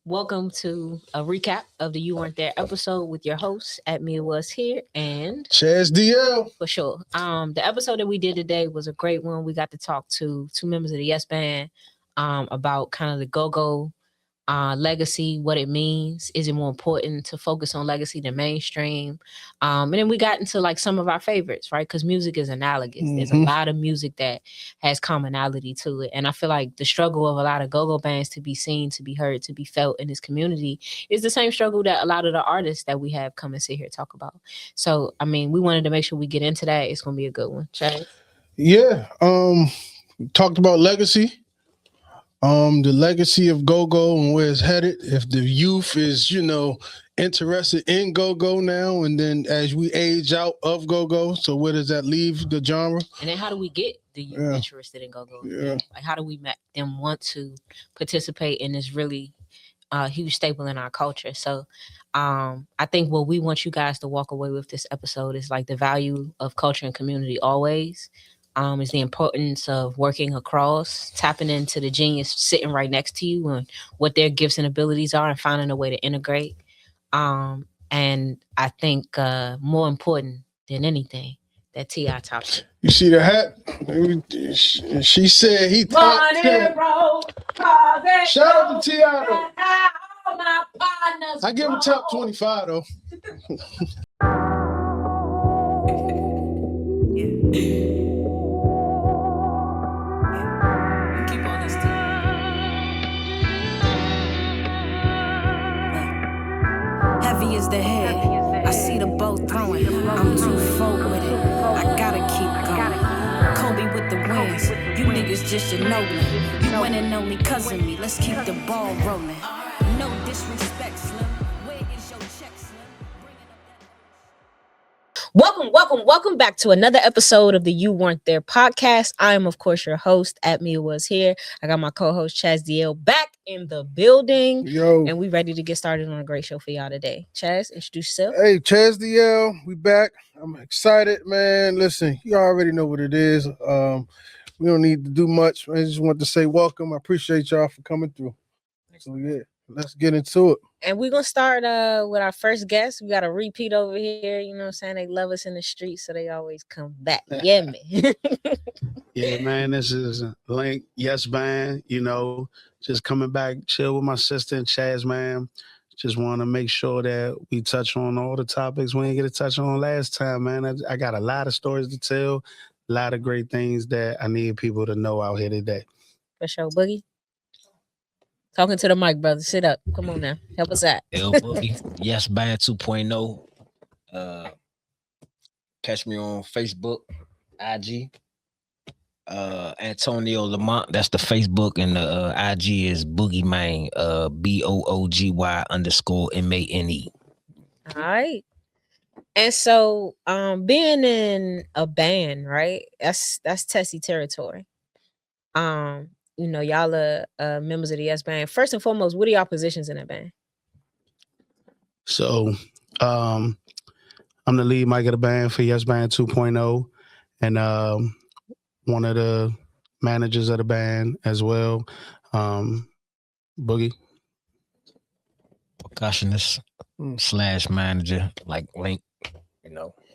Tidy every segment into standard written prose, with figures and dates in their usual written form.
Welcome to a recap of the You Weren't There episode with your host at Me Was Here and Chaz DL. for sure. The episode that we did today was a great one. We got to talk to two members of the Yes Band about kind of the Gogo legacy, what it means. Is it more important to focus on legacy than mainstream? And then we got into like some of our favorites, right? Because music is analogous. There's a lot of music that has commonality to it. And I feel like the struggle of a lot of go-go bands to be seen, to be heard, to be felt in this community is the same struggle that a lot of the artists that we have come and sit here talk about. So, I mean, we wanted to make sure we get into that. It's going to be a good one. Chad? Yeah. Talked about legacy. The legacy of Gogo and where it's headed. If the youth is, interested in Gogo now, and then as we age out of Gogo, so where does that leave the genre? And then how do we get the youth interested in Gogo? Yeah. Like how do we make them want to participate in this really huge staple in our culture? So I think what we want you guys to walk away with this episode is like the value of culture and community always. Is the importance of working across, tapping into the genius sitting right next to you and what their gifts and abilities are and finding a way to integrate. And I think more important than anything, that T.I. topped it. You see the hat? She said he top 10. Shout out to T.I. though. I give him top 25 though. Heavy is the head. I see the bow throwing. I'm too full with it. I gotta keep going. Kobe with the wins. You niggas just Ginobili. You winning only cause of me. Let's keep the ball rolling. No disrespect, Slim. Where is your check, Slim? Welcome back to another episode of the You Weren't There podcast. I am, of course, your host at Me Was Here. I got my co-host Chaz DL back in the building. Yo. And we ready to get started on a great show for y'all today. Chaz, introduce yourself. Hey, Chaz DL, we back. I'm excited, man. Listen, you already know what it is. We don't need to do much. I just want to say welcome. I appreciate y'all for coming through. So yeah, let's get into it. And we're going to start with our first guest. We got a repeat over here. You know what I'm saying? They love us in the streets, so they always come back. Yeah, man. Yeah, man, this is Link, Yes Band, just coming back, chill with my sister and Chaz, man. Just want to make sure that we touch on all the topics we didn't get to touch on last time, man. I got a lot of stories to tell, a lot of great things that I need people to know out here today. For sure. Boogie? Talking to the mic, brother. Sit up. Come on now. Help us out. L Boogie, Yes Band 2.0. Catch me on Facebook, IG. Antonio Lamont, that's the Facebook, and the IG is Boogie Mane, BOOGY_MANE. All right. And so being in a band, right? That's Tessie territory. Y'all are members of the Yes Band. First and foremost, what are y'all positions in that band? So I'm the lead mic of the band for Yes Band 2.0, and one of the managers of the band as well. Boogie. Percussionist / manager, like Link,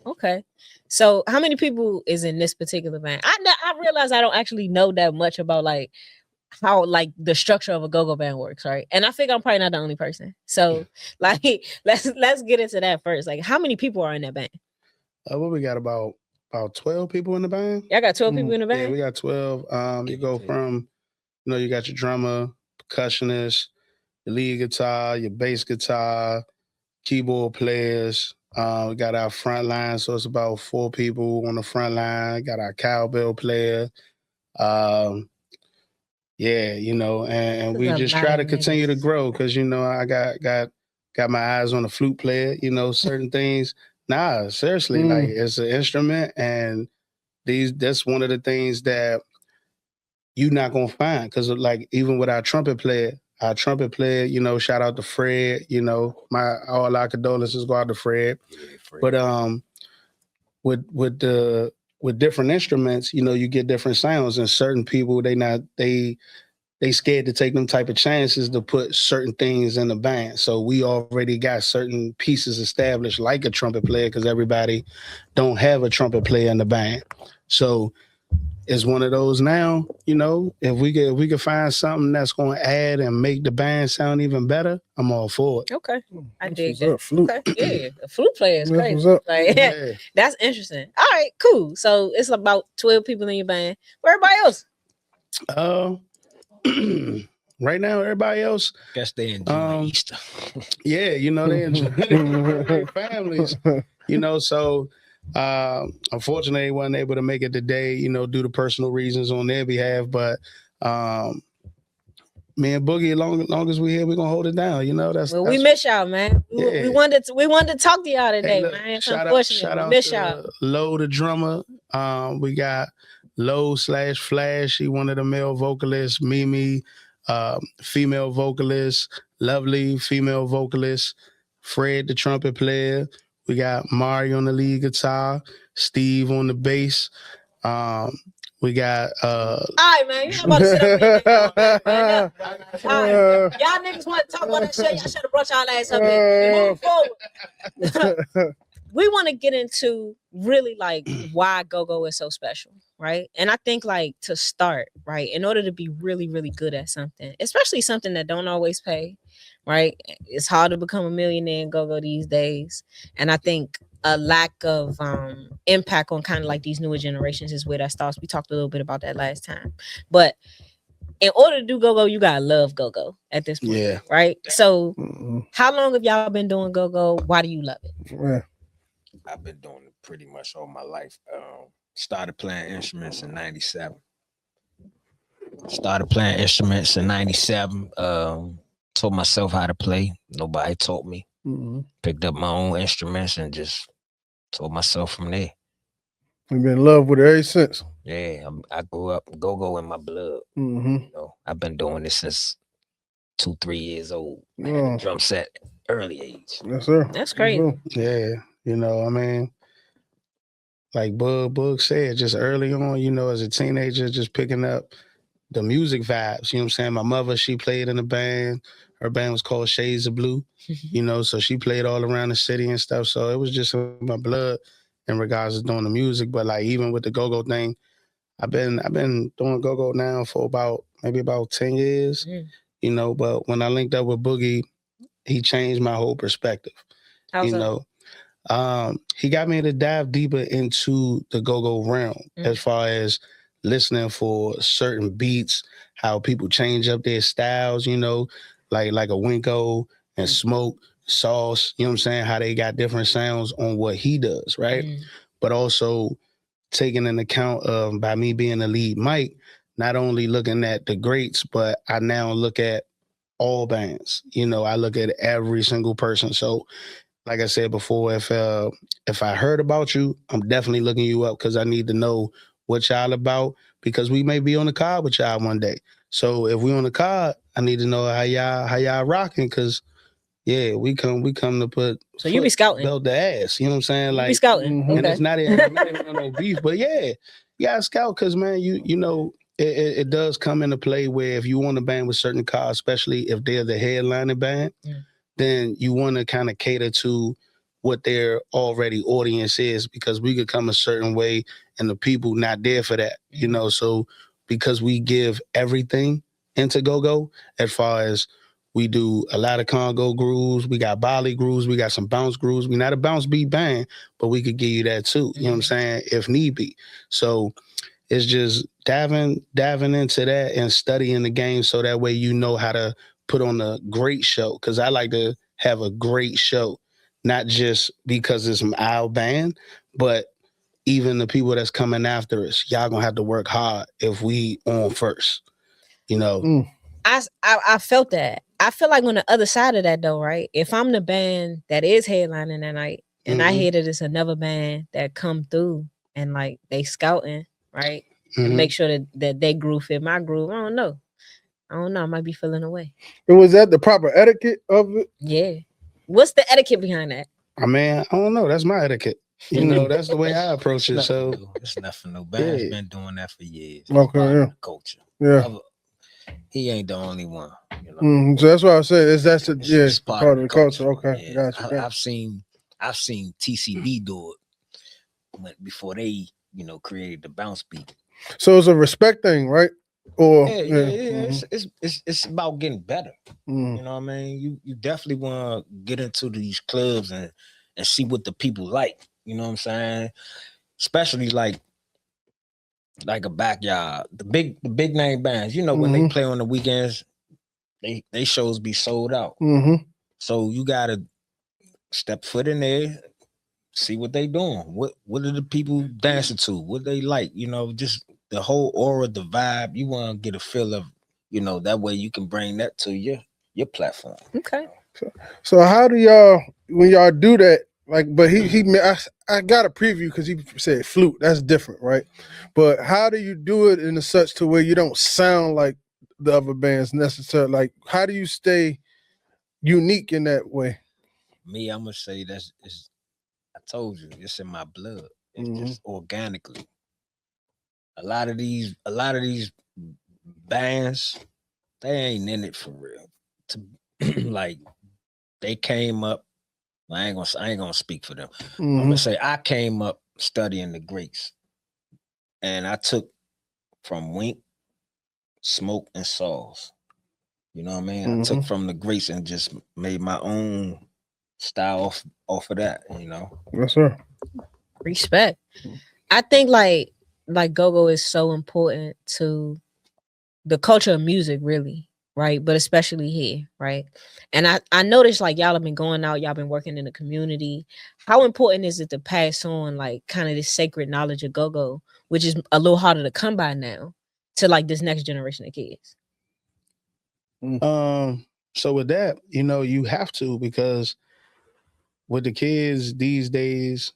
Okay. So how many people is in this particular band? I realize I don't actually know that much about like how like the structure of a go-go band works, right? And I think I'm probably not the only person. So like let's get into that first. Like how many people are in that band? What we got about 12 people in the band. Y'all got 12 people in the band? Yeah, we got 12. You go from, you got your drummer, percussionist, your lead guitar, your bass guitar, keyboard players. We got our front line, so it's about 4 people on the front line. Got our cowbell player. And we just try to continue to grow because, I got my eyes on the flute player, certain things. Nah, seriously, like it's an instrument, and that's one of the things that you're not gonna find. Cause like even with our trumpet player, shout out to Fred, all our condolences go out to Fred. But with different instruments, you get different sounds, and certain people they they scared to take them type of chances to put certain things in the band. So we already got certain pieces established, like a trumpet player, because everybody don't have a trumpet player in the band. So it's one of those now, you know, if we could find something that's going to add and make the band sound even better, I'm all for it. Okay, I That's dig what's that. up, flute. Okay, yeah, a flute player is That's crazy. what's up. Like, Yeah. that's interesting. All right, cool. So it's about 12 people in your band. Where everybody else? Right now, everybody else, Guess they enjoy Easter. yeah, you know, they enjoy their families, you know, so unfortunately, they wasn't able to make it today, you know, due to personal reasons on their behalf, but me and Boogie, long as we here, we're gonna hold it down, you know. Well, we miss y'all, man. We Yeah. wanted to talk to y'all today, Hey, look, man. It's shout unfortunate. out We miss to y'all. Lo, the drummer. We got Lo/Flash, he one of the male vocalists, Mimi, female vocalist, Lovely, female vocalist, Fred, the trumpet player. We got Mari on the lead guitar, Steve on the bass. We got All right, man. You ain't about to sit up here and man. All right. Y'all niggas want to talk about that shit. Y'all should have brought y'all ass up here. Move forward. We want to get into really like why Gogo is so special, right? And I think like to start, right, in order to be really, really good at something, especially something that don't always pay, right? It's hard to become a millionaire in Gogo these days. And I think a lack of impact on kind of like these newer generations is where that starts. We talked a little bit about that last time. But in order to do Gogo, you gotta love Gogo at this point. Yeah. Right? So how long have y'all been doing Gogo? Why do you love it? Yeah. I've been doing it pretty much all my life. Started playing instruments in '97. Started playing instruments in '97. Taught myself how to play. Nobody taught me. Picked up my own instruments and just taught myself from there. You've been in love with it ever since. Yeah, I grew up Go-Go in my blood. You know, I've been doing this since 2-3 years old. I had a drum set early age. Yes, sir. That's crazy. Yeah, you know, I mean, like Bug said, just early on, you know, as a teenager, just picking up the music vibes. You know what I'm saying? My mother, she played in a band. Her band was called Shades of Blue, you know, so she played all around the city and stuff. So it was just in my blood in regards to doing the music. But like even with the Go-Go thing, I've been doing Go-Go now for maybe about 10 years, you know, but when I linked up with Boogie, he changed my whole perspective. How's you know, he got me to dive deeper into the Go-Go realm as far as listening for certain beats, how people change up their styles, you know, like a Winko and Smoke, Sauce, you know what I'm saying, how they got different sounds on what he does, right? But also taking an account of, by me being the lead mic, not only looking at the greats, but I now look at all bands. You know, I look at every single person. So like I said before, if I heard about you, I'm definitely looking you up because I need to know what y'all about, because we may be on the card with y'all one day. So if we on the card, I need to know how y'all rocking, because yeah, we come to put. So you be scouting, belt the ass. You know what I'm saying? Like you be scouting, and it's not even no beef, but yeah, you gotta scout because man, you know. It does come into play where if you want a band with certain cards, especially if they're the headlining band, then you want to kind of cater to what their already audience is, because we could come a certain way and the people not there for that, you know. So because we give everything into Go-Go, as far as we do a lot of Congo grooves, we got Bali grooves, we got some bounce grooves. We're not a bounce beat band, but we could give you that too, you know what I'm saying, if need be. So it's just diving into that and studying the game so that way you know how to put on a great show. Because I like to have a great show, not just because it's our band, but even the people that's coming after us. Y'all gonna have to work hard if we on first, you know. I felt that. I feel like on the other side of that though, right? If I'm the band that is headlining that night and I hear that it's another band that come through and like they scouting, right? And make sure that they groove fit my groove. I don't know. I might be feeling away. And was that the proper etiquette of it? Yeah. What's the etiquette behind that? I mean, I don't know. That's my etiquette. You know, that's the way I approach it. So it's nothing. No band's been doing that for years. Okay, yeah. Culture. Yeah. he ain't the only one. You know, So that's what I said. Is that's it's part of the culture? Okay, Yeah, gotcha. I've seen TCB do it before they created the bounce beat. So it's a respect thing, right? Or Yeah. It's about getting better. You know what I mean? You definitely want to get into these clubs and see what the people like. You know what I'm saying? Especially like a backyard, the big name bands. You know, when they play on the weekends, they shows be sold out. So you gotta step foot in there, see what they doing. What are the people dancing to? What they like? You know, just the whole aura, the vibe. You want to get a feel of, that way you can bring that to your platform. Okay. So how do y'all, when y'all do that? Like, but I got a preview because he said flute. That's different, right? But how do you do it in a such to where you don't sound like the other bands necessarily? Like, how do you stay unique in that way? Me, I'm gonna say I told you, it's in my blood. It's just organically. A lot of these bands, they ain't in it for real. Like, they came up. I ain't gonna speak for them. I'm gonna say I came up studying the greats, and I took from Wink, Smoke, and Sauls. You know what I mean? I took from the greats and just made my own style off of that. You know. Yes, sir. Respect. I think like Gogo is so important to the culture of music, really, right? But especially here, right? And I noticed like y'all have been going out, y'all been working in the community. How important is it to pass on like kind of this sacred knowledge of Gogo, which is a little harder to come by now, to like this next generation of kids? So with that, you have to, because with the kids these days,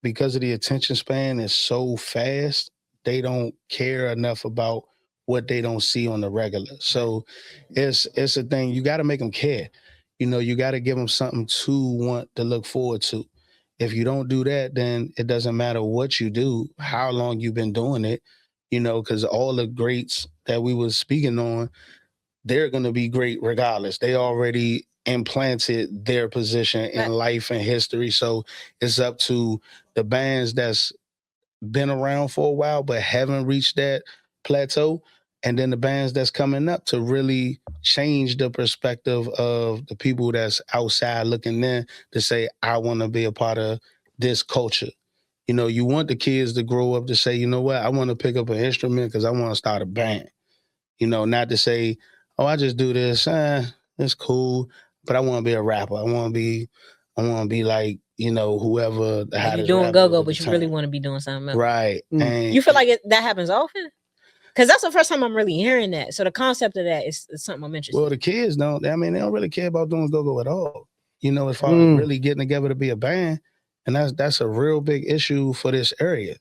because of the attention span is so fast, they don't care enough about what they don't see on the regular. So it's a thing. You got to make them care. You got to give them something to want to look forward to. If you don't do that, then it doesn't matter what you do, how long you've been doing it, because all the greats that we was speaking on, they're going to be great regardless. They already implanted their position in life and history. So it's up to the bands that's been around for a while but haven't reached that plateau, and then the bands that's coming up to really change the perspective of the people that's outside looking in to say, I want to be a part of this culture. You want the kids to grow up to say, you know what, I want to pick up an instrument because I want to start a band. Not to say, oh, I just do this, it's cool, but I want to be a rapper. I want to be like, whoever the Like hottest you're doing rapper Gogo, at but the you really time. want to be doing something else. Right. And You feel like that happens often? Because that's the first time I'm really hearing that. So the concept of that is something I'm interested in. Well, the kids don't. I mean, they don't really care about doing Gogo at all. As far as really getting together to be a band, and that's a real big issue for this area.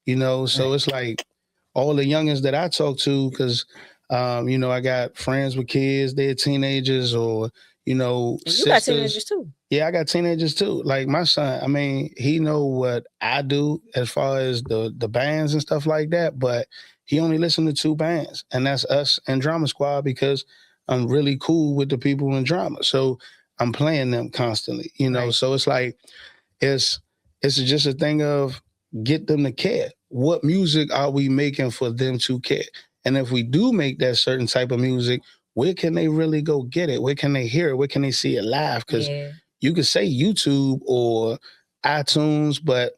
So it's like all the youngins that I talk to, because I got friends with kids, they're teenagers, or and sisters. You got teenagers too. Yeah, I got teenagers too. Like my son, I mean, he know what I do as far as the bands and stuff like that, but he only listened to 2 bands, and that's us and Drama Squad, because I'm really cool with the people in drama. So I'm playing them constantly, Right. So it's like it's just a thing of get them to care. What music are we making for them to care? And if we do make that certain type of music, where can they really go get it? Where can they hear it? Where can they see it live? Because you could say YouTube or iTunes, but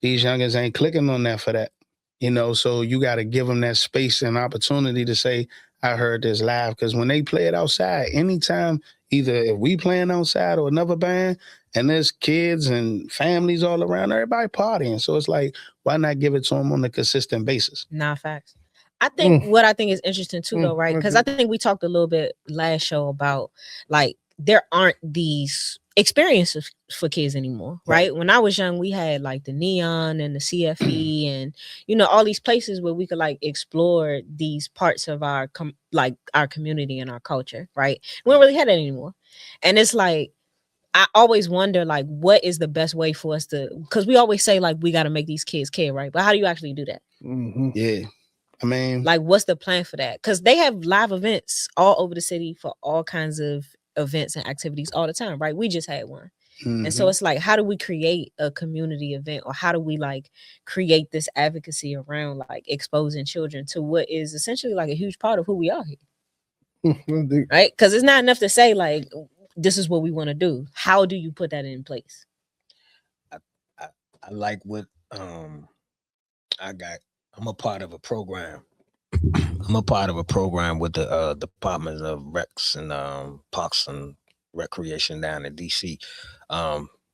these youngins ain't clicking on that for that. So you got to give them that space and opportunity to say, I heard this live. Because when they play it outside, anytime, either if we playing outside or another band, and there's kids and families all around, everybody partying. So it's like, why not give it to them on a consistent basis? Nah, facts. I think what I think is interesting too, though, right? Because I think we talked a little bit last show about like there aren't these experiences for kids anymore, right? When I was young, we had like the Neon and the CFE and all these places where we could like explore these parts of our our community and our culture, right? We don't really have that anymore, and it's like I always wonder like what is the best way for us to, because we always say like we got to make these kids care, right? But how do you actually do that? Yeah. I mean, like, what's the plan for that? Because they have live events all over the city for all kinds of events and activities all the time, right? We just had one. And so it's like, how do we create a community event, or how do we like create this advocacy around like exposing children to what is essentially like a huge part of who we are here, right? Because it's not enough to say like, this is what we want to do. How do you put that in place? I like what I'm a part of a program. I'm a part of a program with the Department of Recs and Parks and Recreation down in DC,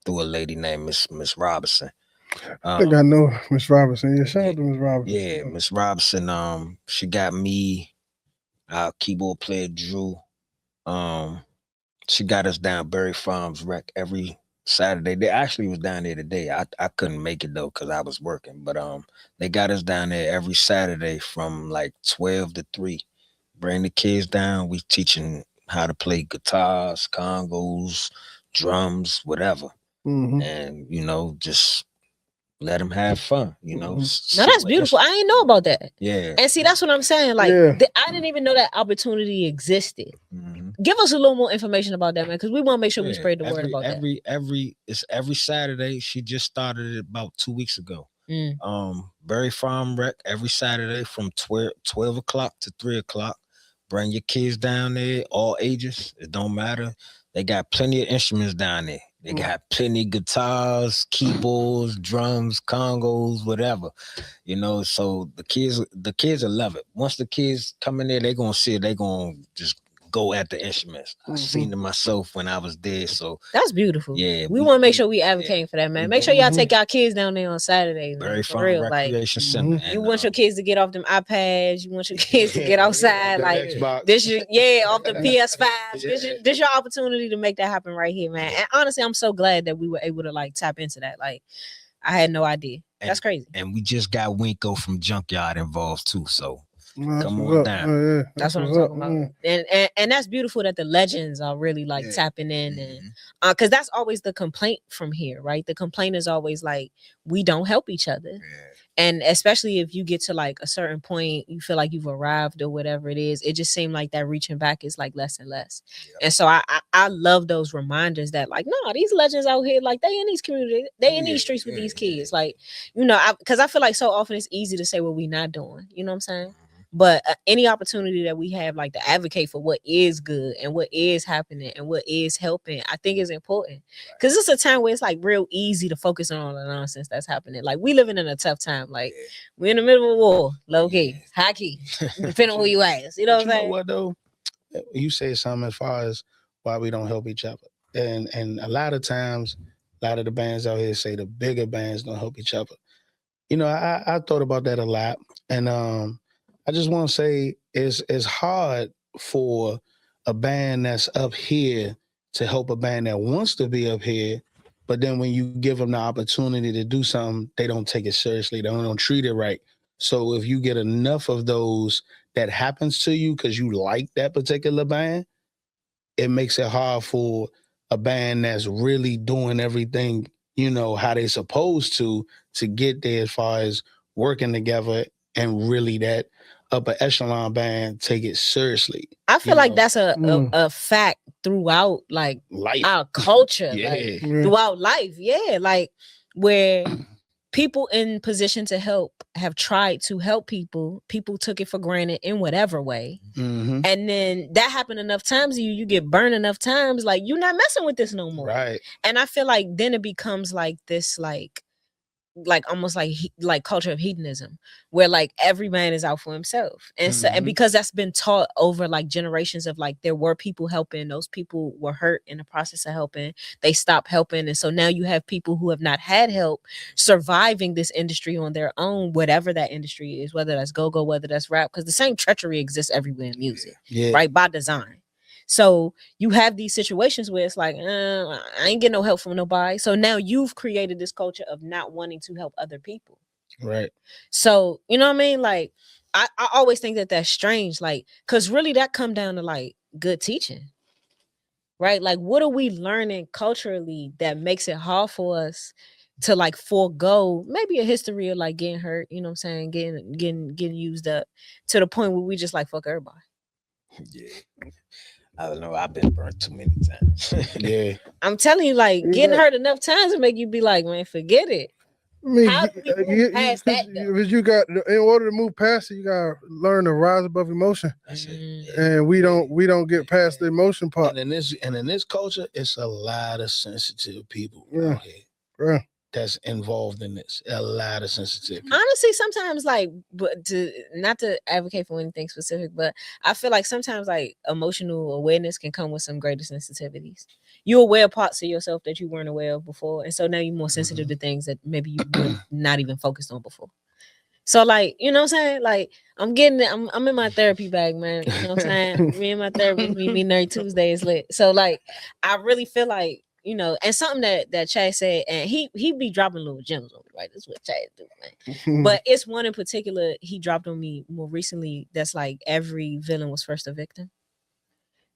through a lady named Miss Robinson. I think I know Miss Robinson. Yeah, shout out to Miss Robinson. Yeah, Miss Robinson. She got me, our keyboard player Drew. She got us down Berry Farms Rec every Saturday. They actually was down there today. I couldn't make it though because I was working. But they got us down there every Saturday from like 12 to 3. Bring the kids down. We teaching how to play guitars, congos, drums, whatever. And just let them have fun, No, that's beautiful. I didn't know about that. Yeah. And see, that's what I'm saying. Like, I didn't even know that opportunity existed. Give us a little more information about that, man, because we want to make sure we spread the word about that. It's every Saturday. She just started it about 2 weeks ago. Berry Farm Rec every Saturday from 12 o'clock to 3 o'clock. Bring your kids down there, all ages. It don't matter. They got plenty of instruments down there. They got plenty of guitars, keyboards, drums, congos, whatever. So the kids will love it. Once the kids come in there, they're gonna see it, they're gonna just go at the instruments. I've seen it myself when I was there. So that's beautiful. Yeah. We want to make sure we advocating for that, man. Make sure y'all take y'all kids down there on Saturdays. Very fun recreation center. You want your kids to get off them iPads. You want your kids to get outside. Like Xbox. this off the PS5. This your opportunity to make that happen right here, man. And honestly, I'm so glad that we were able to like tap into that. Like I had no idea. That's crazy. And we just got Winko from Junkyard involved too. So come on down. That's what I'm talking about. And that's beautiful that the legends are really like tapping in and because that's always the complaint from here, right? The complaint is always like we don't help each other. And especially if you get to like a certain point, you feel like you've arrived or whatever it is, it just seemed like that reaching back is like less and less. And so I love those reminders that like, no, these legends out here, like they in these communities, they in these streets with these kids. Like, because I feel like so often it's easy to say what we not doing, you know what I'm saying? But any opportunity that we have like to advocate for what is good and what is happening and what is helping, I think is important. Because it's a time where it's like real easy to focus on all the nonsense that's happening. Like we living in a tough time. Like we're in the middle of a war, low key, high key, depending on who you ask. You know what I'm saying? What though? You say something as far as why we don't help each other. And a lot of times, a lot of the bands out here say the bigger bands don't help each other. I thought about that a lot. And I just want to say it's hard for a band that's up here to help a band that wants to be up here, but then when you give them the opportunity to do something, they don't take it seriously. They don't treat it right. So if you get enough of those that happens to you because you like that particular band, it makes it hard for a band that's really doing everything, how they supposed to get there as far as working together and really that upper echelon band take it seriously. I feel like that's a fact throughout like life, our culture, like, throughout life. Yeah, like where people in position to help have tried to help people took it for granted in whatever way. And then that happened enough times, you get burned enough times, like you're not messing with this no more. Right. And I feel like then it becomes like this like almost like culture of hedonism where like every man is out for himself. And so and because that's been taught over like generations of like there were people helping, those people were hurt in the process of helping, they stopped helping, and so now you have people who have not had help surviving this industry on their own, whatever that industry is, whether that's go-go, whether that's rap, because the same treachery exists everywhere in music, right, by design. So you have these situations where it's like, I ain't getting no help from nobody. So now you've created this culture of not wanting to help other people. Right. So, you know what I mean? Like, I always think that that's strange. Like, because really that come down to like good teaching. Right? Like, what are we learning culturally that makes it hard for us to like forego maybe a history of like getting hurt, you know what I'm saying, getting used up to the point where we just like fuck everybody. Yeah. I don't know. I've been burnt too many times. Yeah. I'm telling you, like getting hurt enough times to make you be like, man, forget it. I mean, How do we move past that, though? because you got, in order to move past it, you gotta learn to rise above emotion. That's it. And we don't get past the emotion part. And in this culture, it's a lot of sensitive people out here Yeah. that's involved in this. A lot of sensitive people. Honestly, sometimes like, but not to advocate for anything specific, but I feel like sometimes like emotional awareness can come with some greater sensitivities. You're aware of parts of yourself that you weren't aware of before, and so now you're more sensitive to things that maybe you were not even focused on before. So like, you know what I'm saying? Like I'm in my therapy bag, man. You know what I'm saying? Me and my therapist, we meet every Tuesday is lit. So like I really feel like, you know, and something that Chad said, and he be dropping little gems on me, right? That's what Chad do, man. But it's one in particular he dropped on me more recently that's like every villain was first a victim.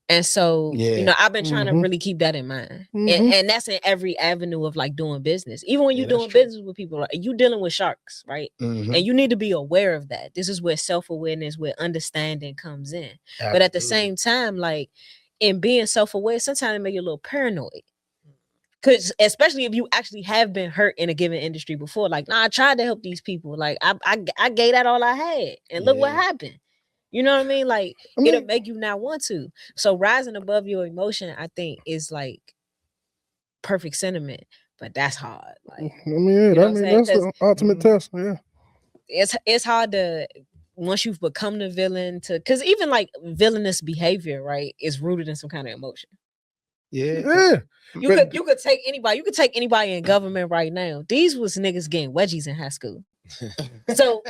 And so, you know, I've been trying to really keep that in mind. And that's in every avenue of like doing business. Even when you're doing business with people, like, you dealing with sharks, right? And you need to be aware of that. This is where self-awareness, where understanding comes in. Absolutely. But at the same time, like in being self-aware, sometimes it make you a little paranoid. Because especially if you actually have been hurt in a given industry before, like, nah, I tried to help these people. Like I gave that all I had. And look what happened. You know what I mean? Like, it'll make you not want to. So rising above your emotion, I think, is like perfect sentiment, but that's hard. Like, that's the ultimate test. Yeah, it's hard to once you've become the villain because even like villainous behavior, right, is rooted in some kind of emotion. Yeah. You could take anybody. You could take anybody in government right now. These was niggas getting wedgies in high school. So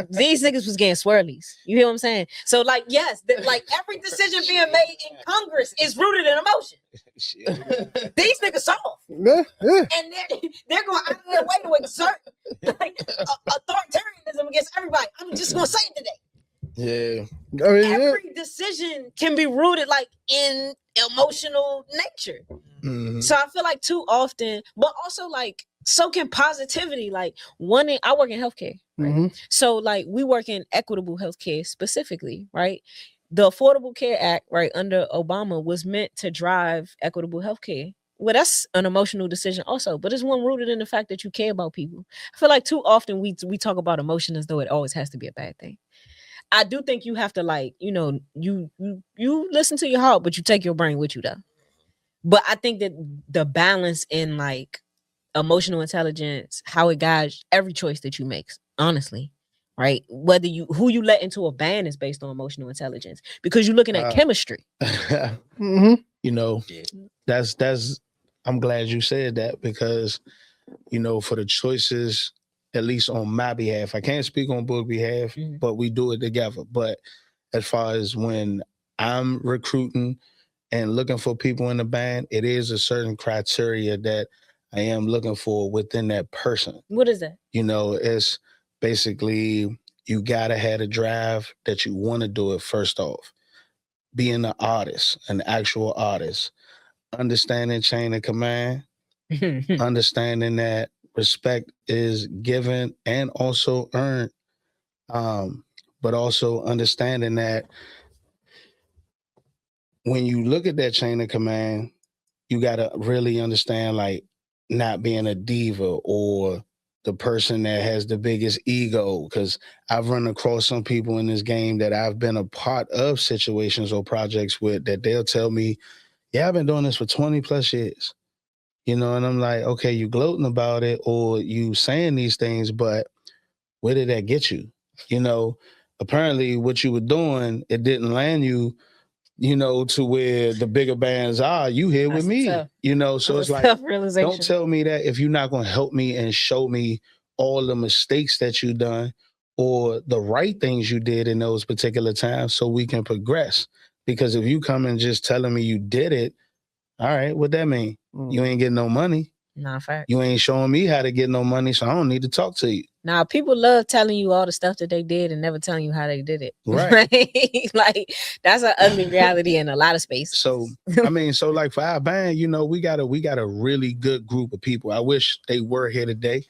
these niggas was getting swirlies. You hear what I'm saying? So like, yes, like every decision being made in Congress is rooted in emotion. These niggas soft. Yeah. And they're going out of their way to exert like authoritarianism against everybody. I'm just gonna say it today. Yeah. I mean, every decision can be rooted like in emotional nature. So I feel like too often, but also like so can positivity. Like I work in healthcare, right? So like we work in equitable healthcare specifically, right? The Affordable Care Act, right, under Obama was meant to drive equitable healthcare. Well, that's an emotional decision also, but it's one rooted in the fact that you care about people. I feel like too often we talk about emotion as though it always has to be a bad thing. I do think you have to like, you know, you listen to your heart, but you take your brain with you though. But I think that the balance in like emotional intelligence, how it guides every choice that you make, honestly, right? Whether who you let into a band is based on emotional intelligence because you're looking at chemistry. You know, that's I'm glad you said that because, you know, for the choices, at least on my behalf, I can't speak on Boog's behalf, but we do it together. But as far as when I'm recruiting and looking for people in the band, it is a certain criteria that I am looking for within that person. What is that? You know, it's basically you gotta have a drive that you want to do it first off. Being an artist, an actual artist, understanding chain of command, understanding that respect is given and also earned, but also understanding that when you look at that chain of command, you got to really understand like not being a diva or the person that has the biggest ego. Because I've run across some people in this game that I've been a part of situations or projects with that they'll tell me, yeah, I've been doing this for 20 plus years. You know, and I'm like, okay, you gloating about it or you saying these things, but where did that get you? You know, apparently what you were doing, it didn't land you, you know, to where the bigger bands are. You here with me, you know, so it's like, don't tell me that if you're not going to help me and show me all the mistakes that you done or the right things you did in those particular times so we can progress. Because if you come and just telling me you did it, all right, what that mean? You ain't getting no money. Nah, fact. You ain't showing me how to get no money, so I don't need to talk to you. Now, people love telling you all the stuff that they did and never telling you how they did it. Right. Like, that's an ugly reality in a lot of spaces. So, I mean, so like for our band, you know, we got a really good group of people. I wish they were here today,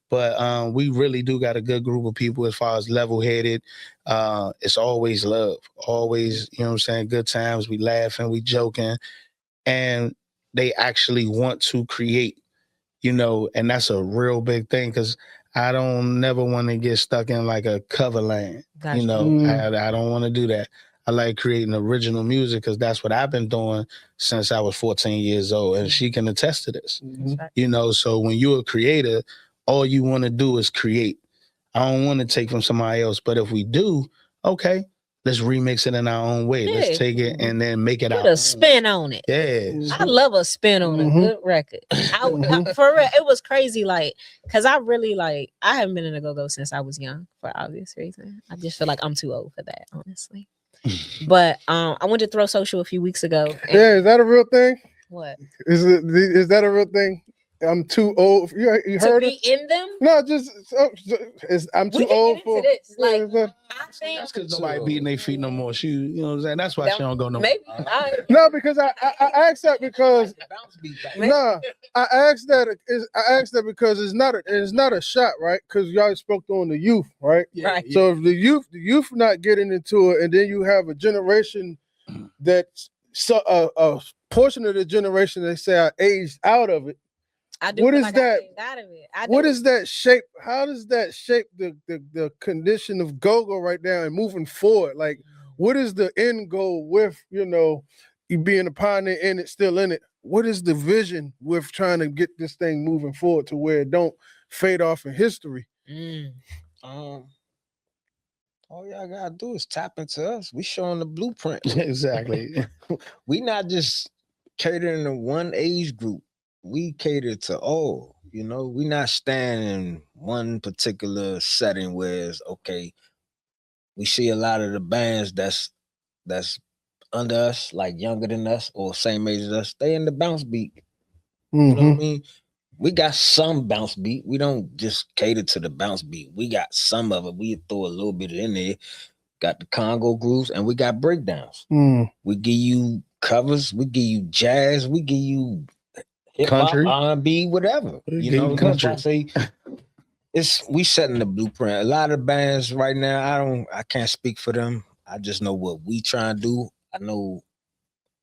but we really do got a good group of people as far as level-headed. It's always love, always, you know what I'm saying, good times. We laughing, we joking, and they actually want to create, you know, and that's a real big thing because I don't never want to get stuck in like a cover land. Gotcha. You know, I don't want to do that. I like creating original music because that's what I've been doing since I was 14 years old, and she can attest to this. You know, so when you're a creator, all you want to do is create. I don't want to take from somebody else, but if we do, okay, let's remix it in our own way. Yeah. Let's take it and then make it Put our a own. spin on it. Yeah. I love a spin on a good record. For real, it was crazy. Like, cause I really like. I haven't been in a go-go since I was young, for obvious reason. I just feel like I'm too old for that, honestly. But I went to Throw Social a few weeks ago. Yeah, is that a real thing? What Is that a real thing? I'm too old. You heard to it? be in them? No, just I'm too old for this. Like, yeah, I think That's because nobody beating their feet no more. She, you know what I'm saying? That's why she don't go no more. maybe. no, because I asked that because I asked that because it's not a shot, right? Because y'all spoke on the youth, right? Yeah, right. So if the youth not getting into it, and then you have a generation that's a portion of the generation they say are aged out of it. I do. What feel is like that? Out of it. What is that shape? How does that shape the condition of Gogo right now and moving forward? Like, what is the end goal with, you know, you being a pioneer in it, still in it? What is the vision with trying to get this thing moving forward to where it don't fade off in history? All y'all gotta do is tap into us. We showing the blueprint. Exactly. We not just catering to one age group. We cater to all. You know, we not staying in one particular setting where it's okay. We see a lot of the bands that's under us, like younger than us or same age as us. They in the bounce beat. You know what I mean? We got some bounce beat. We don't just cater to the bounce beat. We got some of it. We throw a little bit in there. Got the Congo grooves and we got breakdowns. We give you covers. We give you jazz. We give you country, R&B, whatever. You know, country. I say we setting the blueprint. A lot of bands right now, I can't speak for them. I just know what we try and do. I know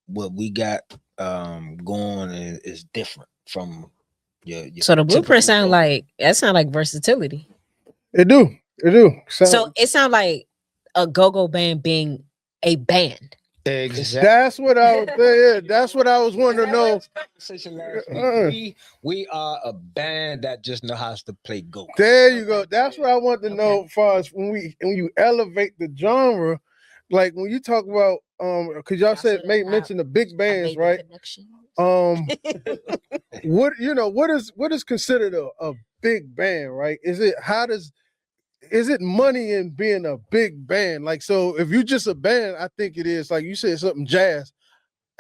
what we got going is different from your so the blueprint sound like versatility. It do. So it sound like a go-go band being a band. Exactly. That's what I was saying. Yeah, that's what I was wanting to know. We are a band that just know how to play go. There you go. That's what I want to know. As far as when you elevate the genre, like when you talk about because y'all mentioned the big bands, right? What is considered a big band, right? Is it money in being a big band? Like, so if you just a band, I think it is, like you said, something jazz.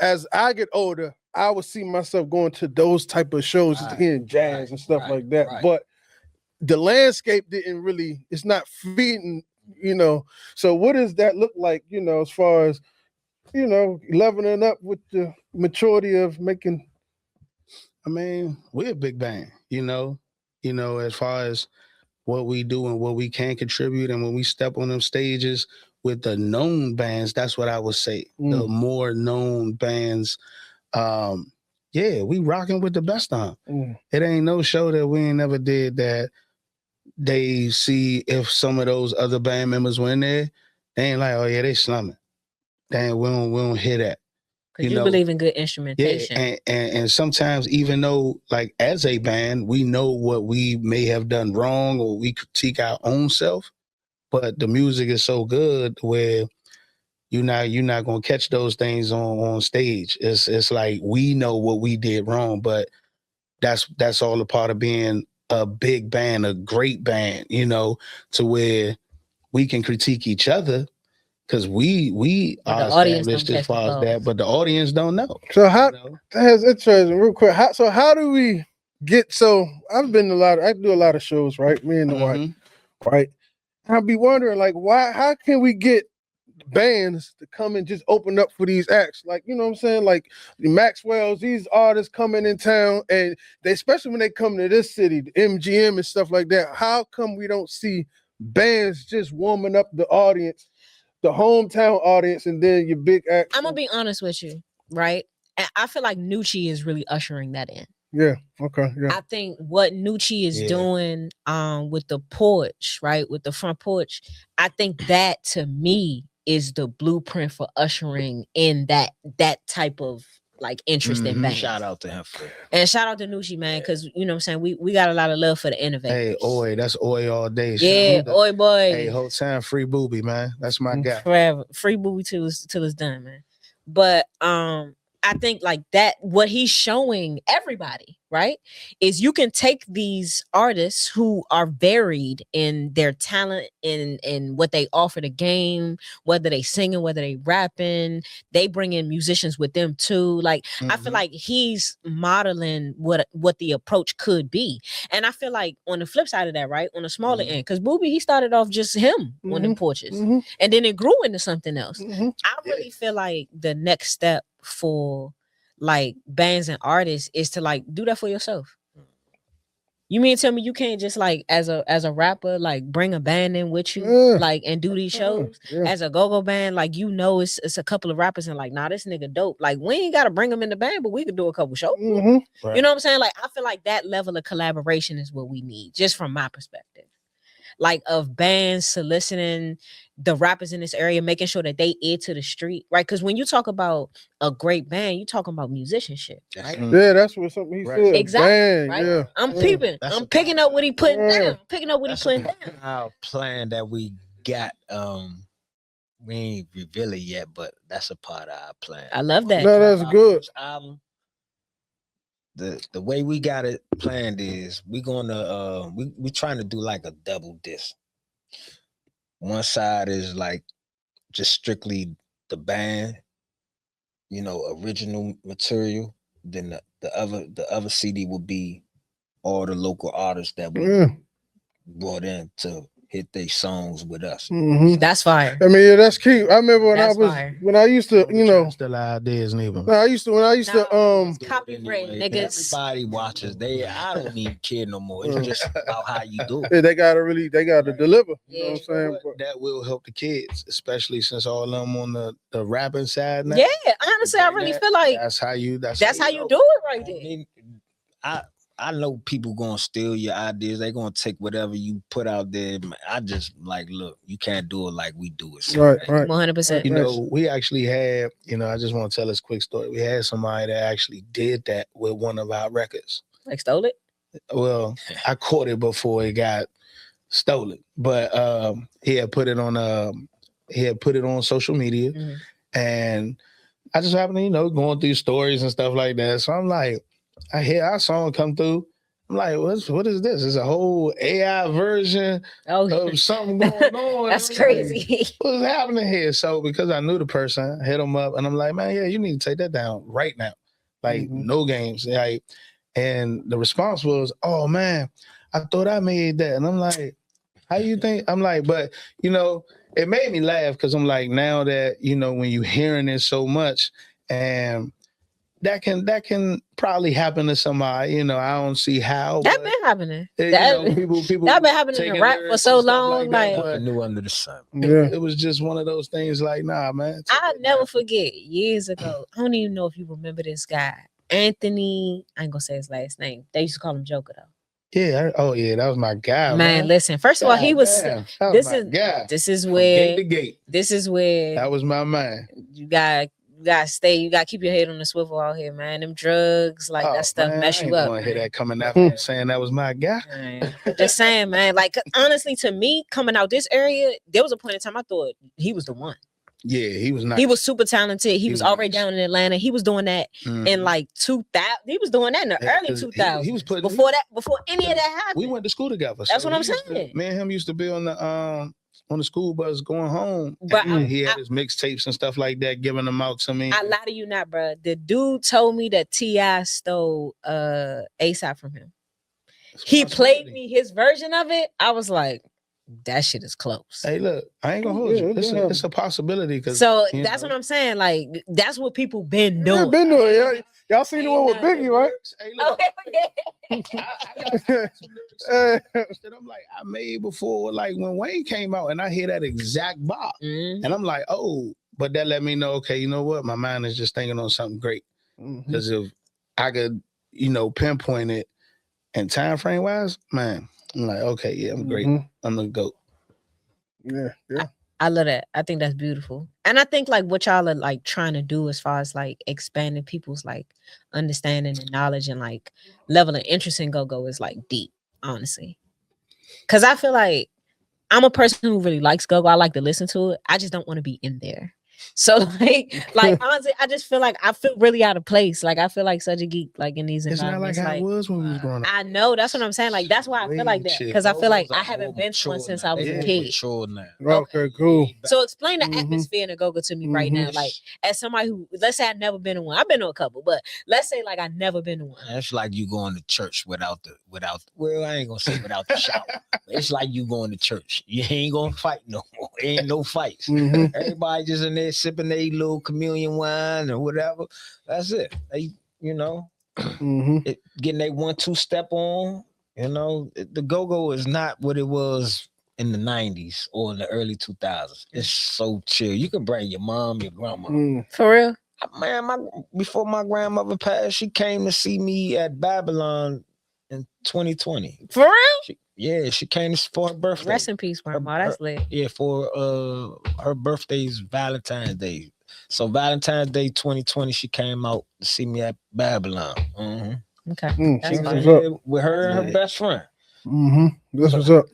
As I get older, I would see myself going to those type of shows, hearing jazz and stuff like that. But the landscape it's not feeding, you know. So what does that look like, you know, as far as, you know, leveling up with the maturity of making? I mean, we're a big band, you know, as far as what we do and what we can contribute. And when we step on them stages with the known bands, that's what I would say. The more known bands, we rocking with the best on. It ain't no show that we ain't never did that they see if some of those other band members were in there, they ain't like, oh yeah, they slumming. Damn, we don't hear that. Because you believe in good instrumentation. Yeah, and sometimes even though, like, as a band, we know what we may have done wrong or we critique our own self, but the music is so good where you're not gonna catch those things on stage. It's like we know what we did wrong, but that's all a part of being a big band, a great band, you know, to where we can critique each other. Because we are established as far as that, but the audience don't know. So that's interesting. Real quick, how do we get so I've been I do a lot of shows, right? Me and the wife, right? And I'll be wondering, like, how can we get bands to come and just open up for these acts? Like, you know what I'm saying? Like the Maxwell's, these artists coming in town, and they, especially when they come to this city, the MGM and stuff like that. How come we don't see bands just warming up the audience, the hometown audience, and then your big acts? I'm gonna be honest with you, right? And I feel like Nucci is really ushering that in. Yeah. Okay. Yeah. I think what Nucci is doing with the porch, right? With the front porch, I think that to me is the blueprint for ushering in that type of like interest in bands. Shout out to him for it. And shout out to Nucci, man, because you know what I'm saying, we got a lot of love for the innovators. Hey, Oi, that's Oi all day. Yeah, Oi boy. Hey, whole time free booby, man. That's my guy. Forever. Free booby till it's done, man. But I think like that, what he's showing everybody, right, is you can take these artists who are varied in their talent in what they offer the game, whether they singing, whether they rapping, they bring in musicians with them too. Like I feel like he's modeling what the approach could be. And I feel like on the flip side of that, right, on the smaller end, because Booby, he started off just him on them porches, and then it grew into something else. I really feel like the next step for like bands and artists is to like do that for yourself. You mean tell me you can't just like as a rapper like bring a band in with you like and do these shows as a go-go band, like you know it's a couple of rappers and like, nah, this nigga dope, like we ain't gotta bring him in the band, but we could do a couple shows. Right. You know what I'm saying? Like I feel like that level of collaboration is what we need, just from my perspective. Like of bands soliciting the rappers in this area, making sure that they ear to the street, right? Because when you talk about a great band, you talking about musicianship, right? Yeah, that's what something he said. Exactly. Band, right? Yeah. I'm peeping. I'm picking up what he putting down. Picking up what he putting down. Our plan that we got, we ain't reveal it yet, but that's a part of our plan. I love that. No, that's good. Album. The way we got it planned is we gonna we trying to do like a double disc. One side is like just strictly the band, you know, original material. Then the other CD will be all the local artists that we brought in to hit their songs with us. That's fire. I mean, yeah, that's key. I remember when I used to, you know, still ideas, neither. when I used to copyright niggas. Everybody watches. I don't even care no more. It's just about how you do it. yeah, they gotta deliver. You know what I'm saying? That will help the kids, especially since all of them on the rapping side now. Yeah, honestly, I really feel like that's how you do it right there. I know people gonna steal your ideas. They gonna take whatever you put out there. I just like, look, you can't do it like we do it. Right. 100%. You know, we actually had, you know, I just want to tell this quick story. We had somebody that actually did that with one of our records. Like stole it? Well, I caught it before it got stolen, but he had put it on social media, and I just happened to, you know, going through stories and stuff like that. So I'm like, I hear our song come through. I'm like, what is this? It's a whole AI version of something going on. That's crazy. Like, what's happening here? So because I knew the person, I hit him up and I'm like, man, yeah, you need to take that down right now. Like no games. Like, and the response was, oh man, I thought I made that. And I'm like, how you think? I'm like, but you know, it made me laugh because I'm like, now that, you know, when you're hearing it so much, and that can probably happen to somebody, you know. I don't see how. That been happening. People that been happening in rap for so long. Like new under the sun. Yeah. It was just one of those things. Like, nah, man. I'll never forget years ago. I don't even know if you remember this guy, Anthony. I ain't gonna say his last name. They used to call him Joker though. Yeah. Oh yeah, that was my guy. Man, listen. First of all, he was. This is where. This is where. That was my man. You gotta stay. You gotta keep your head on the swivel out here, man. Them drugs, like that stuff, mess you up. I hear that coming after you saying that was my guy. Man. Just saying, man. Like honestly, to me, coming out this area, there was a point in time I thought he was the one. Yeah, he was nice. He was super talented. He was already down in Atlanta. He was doing that in like 2000. He was doing that in the early 2000s. He was putting before any of that happened. We went to school together. That's what I'm saying. Me and him used to be on the school bus going home. But he had his mixtapes and stuff like that, giving them out to me. I lie to you not, bro. The dude told me that T.I. stole ASAP from him. he played me his version of it, I was like, that shit is close. Hey, look, I ain't gonna hold you. It's a possibility. So that's what I'm saying. Like, that's what people been doing. Been doing. Y'all seen the one with Biggie, right? Hey, look. I got that I'm like, I made before, like when Wayne came out, and I hear that exact bop, and I'm like, oh, but that let me know, okay, you know what? My mind is just thinking on something great. Because if I could, pinpoint it and time frame wise, man, I'm like, okay, yeah, I'm great. I'm the GOAT. Yeah. I love that. I think that's beautiful. And I think like what y'all are like trying to do as far as like expanding people's like understanding and knowledge and like level of interest in go-go is like deep, honestly. Cause I feel like I'm a person who really likes go-go. I like to listen to it. I just don't want to be in there. So like honestly, I just feel like I feel really out of place. Like I feel like such a geek, like in these environments. It's not like how it was when we was growing up. I know, that's what I'm saying. Like that's why I feel like that, because I feel like I haven't been to one since I was a kid. Okay, cool. So explain the atmosphere in a go-go to me right now. Like as somebody who, let's say I've never been to one. I've been to a couple, but let's say like I've never been to one. It's like you going to church without well, I ain't gonna say without the shower. It's like you going to church. You ain't gonna fight no more. Ain't no fights. Everybody just in there sipping their little communion wine or whatever. That's it. They, getting their 1-2 step on. The go-go is not what it was in the 90s or in the early 2000s. It's so chill. You can bring your mom, your grandma. For real? Man, before my grandmother passed, she came to see me at Babylon in 2020. For real? She came for her birthday. Rest in peace, grandma. That's lit. Yeah, for her birthday's Valentine's Day. So Valentine's Day 2020, she came out to see me at Babylon. Okay. She was here with her and her best friend. That's what's up.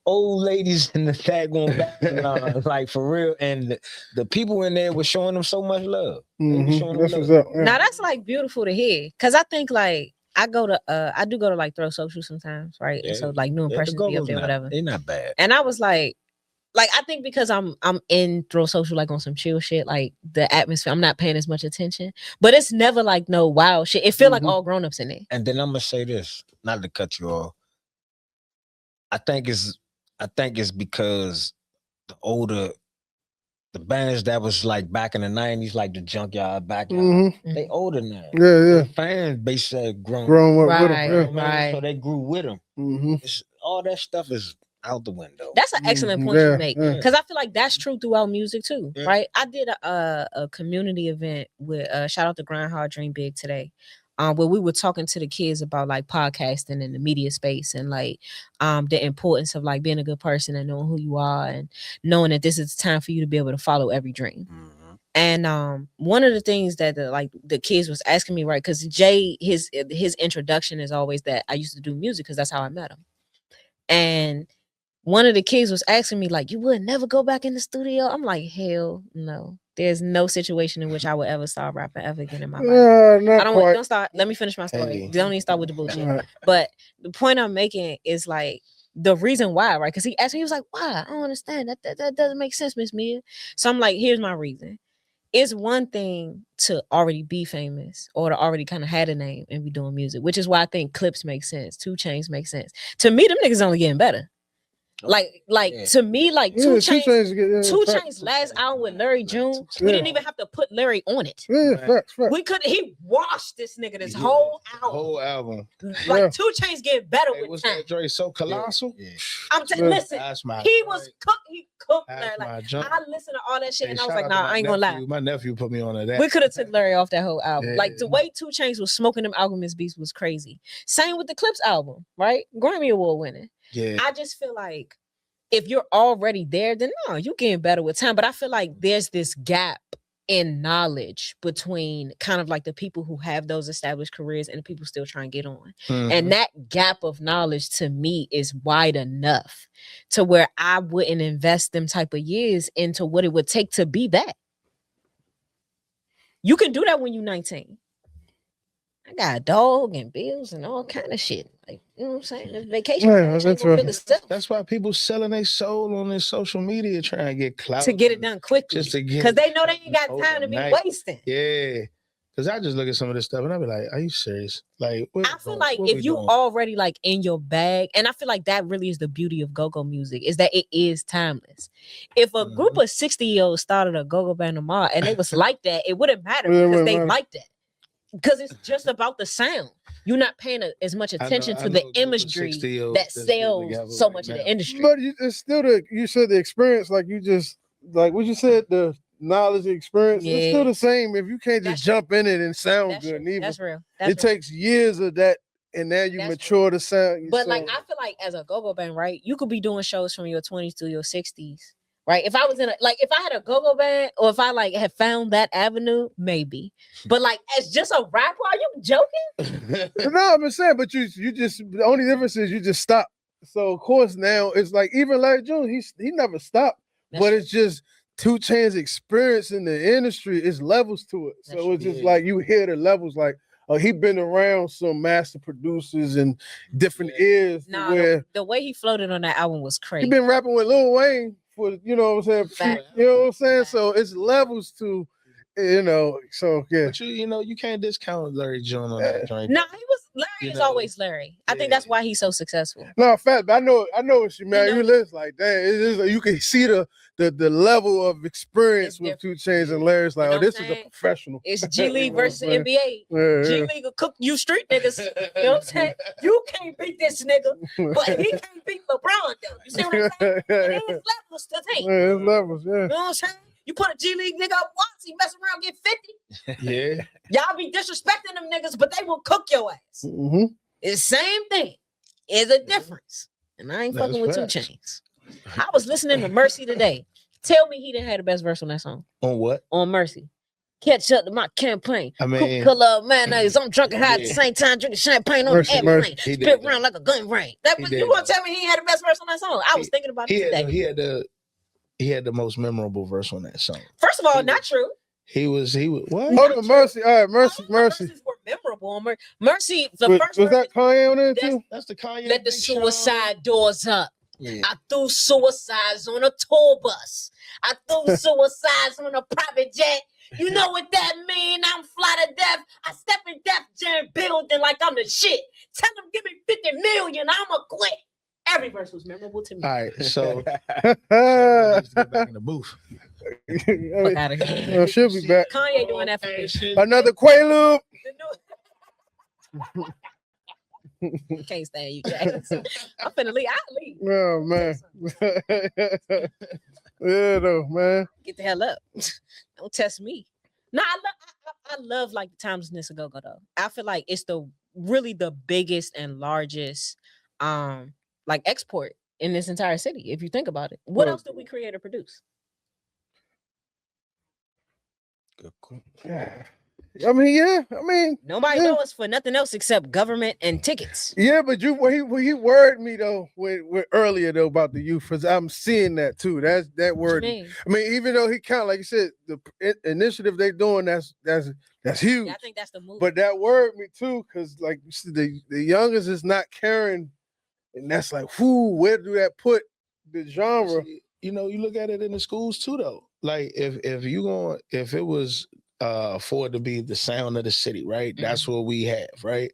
Old ladies in the daggone Babylon, like for real. And the people in there were showing them so much love. That's what's up. Now that's like beautiful to hear. Cause I think like I do go to like Throw Social sometimes, right? And so like new impressions be up there, whatever. They're not bad. And I was like I think because I'm in Throw Social like on some chill shit, like the atmosphere, I'm not paying as much attention. But it's never like no wild shit. It feel like all grown-ups in there. And then I'm gonna say this, not to cut you off. I think it's because the bands that was like back in the 90s, like the Junkyard Backyard, they older now. Yeah. The fan base grown up with them. Right. So they grew with them. All that stuff is out the window. That's an excellent point you make, because I feel like that's true throughout music too, right? I did a community event with shout out to Grind Hard Dream Big today. Where we were talking to the kids about like podcasting and the media space and like the importance of like being a good person and knowing who you are and knowing that this is time for you to be able to follow every dream. And one of the things that the kids was asking me, right, because Jay, his introduction is always that I used to do music because that's how I met him. And one of the kids was asking me like, you would never go back in the studio? I'm like, hell no. There's no situation in which I would ever start rapping ever again in my life. Don't start. Let me finish my story. Don't even start with the bullshit. But the point I'm making is like the reason why, right? Because he asked me, he was like, why? I don't understand. That doesn't make sense, Miss Mia. So I'm like, here's my reason. It's one thing to already be famous or to already kind of had a name and be doing music, which is why I think Clips make sense. 2 Chainz make sense. To me, them niggas only getting better. To me, like 2 Chainz last album with Larry June, we didn't even have to put Larry on it. Facts. He washed this nigga this whole album. Like 2 Chainz getting better with time. That Dre so colossal? Listen, he was cooked. He cooked Larry. Like, I listened to all that shit and I was like, nah, I ain't gonna lie. My nephew put me on that. We could have took Larry off that whole album. Like the way 2 Chainz was smoking them Alchemist beats was crazy. Same with the Clips album, right? Grammy Award winning. Yeah. I just feel like if you're already there, then no, you're getting better with time. But I feel like there's this gap in knowledge between kind of like the people who have those established careers and the people still trying to get on. And that gap of knowledge to me is wide enough to where I wouldn't invest them type of years into what it would take to be that. You can do that when you're 19. I got a dog and bills and all kind of shit. Like, you know what I'm saying? The vacation. That's why people selling their soul on their social media trying to get clout. To get it done quickly. Just to get, because they know they ain't got time to be wasting. Yeah. Because I just look at some of this stuff and I be like, "Are you serious?" Like, I feel like if you already like in your bag, and I feel like that really is the beauty of go-go music, is that it is timeless. If a group of 60-year-olds started a go-go band tomorrow and they was like that, it wouldn't matter because they like that. Because it's just about the sound. You're not paying as much attention to the imagery that sells so much of the industry. But it's still you said the experience, like you just like what you said, the knowledge and experience. It's still the same. If you can't just jump in it and sound good, neither. That's real. It takes years of that, and now you mature the sound. But like I feel like as a go-go band, right? You could be doing shows from your 20s to your 60s. Right. If I was if I had a go-go band or if I like had found that avenue, maybe. But like as just a rapper, are you joking? No, I'm saying, but you just the only difference is you just stop. So of course now it's like even Larry June, he never stopped. But it's just 2 Chainz experience in the industry, it's levels to it. So it's just like you hear the levels like he been around some master producers and different ears. The way he floated on that album was crazy. He been rapping with Lil Wayne for you know what I'm saying. You know what I'm saying. So it's levels to, So yeah. But you can't discount Larry June on that joint. No, Larry is always Larry. I think that's why he's so successful. No, fact, but I know what you mean. You listen like that. You can see the level of experience with 2 Chainz and Larry's like, this is a professional. It's G League versus NBA. G League will cook you street niggas. You know what I'm saying? You can't beat this nigga, but he can't beat LeBron though. You see what I'm saying? It is levels to think. Yeah, it's levels, yeah. You know what I'm saying? You put a G League nigga up once, he mess around, get 50. Yeah. Y'all be disrespecting them niggas, but they will cook your ass. Mm-hmm. It's the same thing. It's a difference. And I ain't fucking with 2 Chainz. I was listening to Mercy today. Tell me he didn't have the best verse on that song. On what? On Mercy. Catch up to my campaign. I mean, color of mayonnaise. I'm drunk and high at the same time, drinking champagne on the airplane. Spit around like a gun rain. You want to tell me he had the best verse on that song? I was thinking about it today. He had the most memorable verse on that song. First of all, not true. He was what? Hold on, Mercy. All right, Mercy. Verses were memorable on Mercy. The first was that Kanye on there too? That's the Kanye. Let the suicide doors up. Yeah. I threw suicides on a tour bus. I threw suicides on a private jet. You know what that mean? I'm fly to death. I step in Def Jam building like I'm the shit. Tell them give me 50 million. I'ma quit. Every verse was memorable to me. All right, so let's get back in the booth. Fuck out of here. She'll be back. Kanye doing that for me. Another Quaalude. Can't stand you, Jax. I'm finna leave. I'll leave. Oh man. Yeah, though, man. Get the hell up. Don't test me. No, I love like the timelessness of Gogo though. I feel like it's really the biggest and largest like export in this entire city. If you think about it, what else did we create or produce? Yeah. I mean, nobody knows us for nothing else except government and tickets. Yeah, but he worried me though with earlier though about the youth, because I'm seeing that too. That word. I mean, even though he kind of like you said, the initiative they doing that's huge. Yeah, I think that's the move. But that worried me too, because like you see, the youngest is not caring, and that's like, where do that put the genre? You look at it in the schools too though. Like if it was for it to be the sound of the city, right? Mm-hmm. That's what we have, right?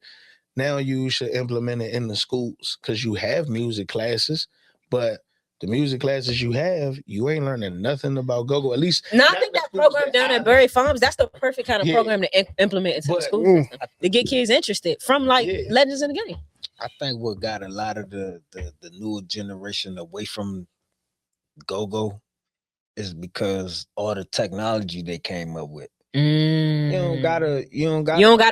Now you should implement it in the schools because you have music classes, but the music classes you have, you ain't learning nothing about Gogo. At least, no, I think that program down at Berry Farms, that's the perfect kind of program to implement into the school system to get kids interested from legends in the game. I think what got a lot of the newer generation away from Gogo is because all the technology they came up with. You don't gotta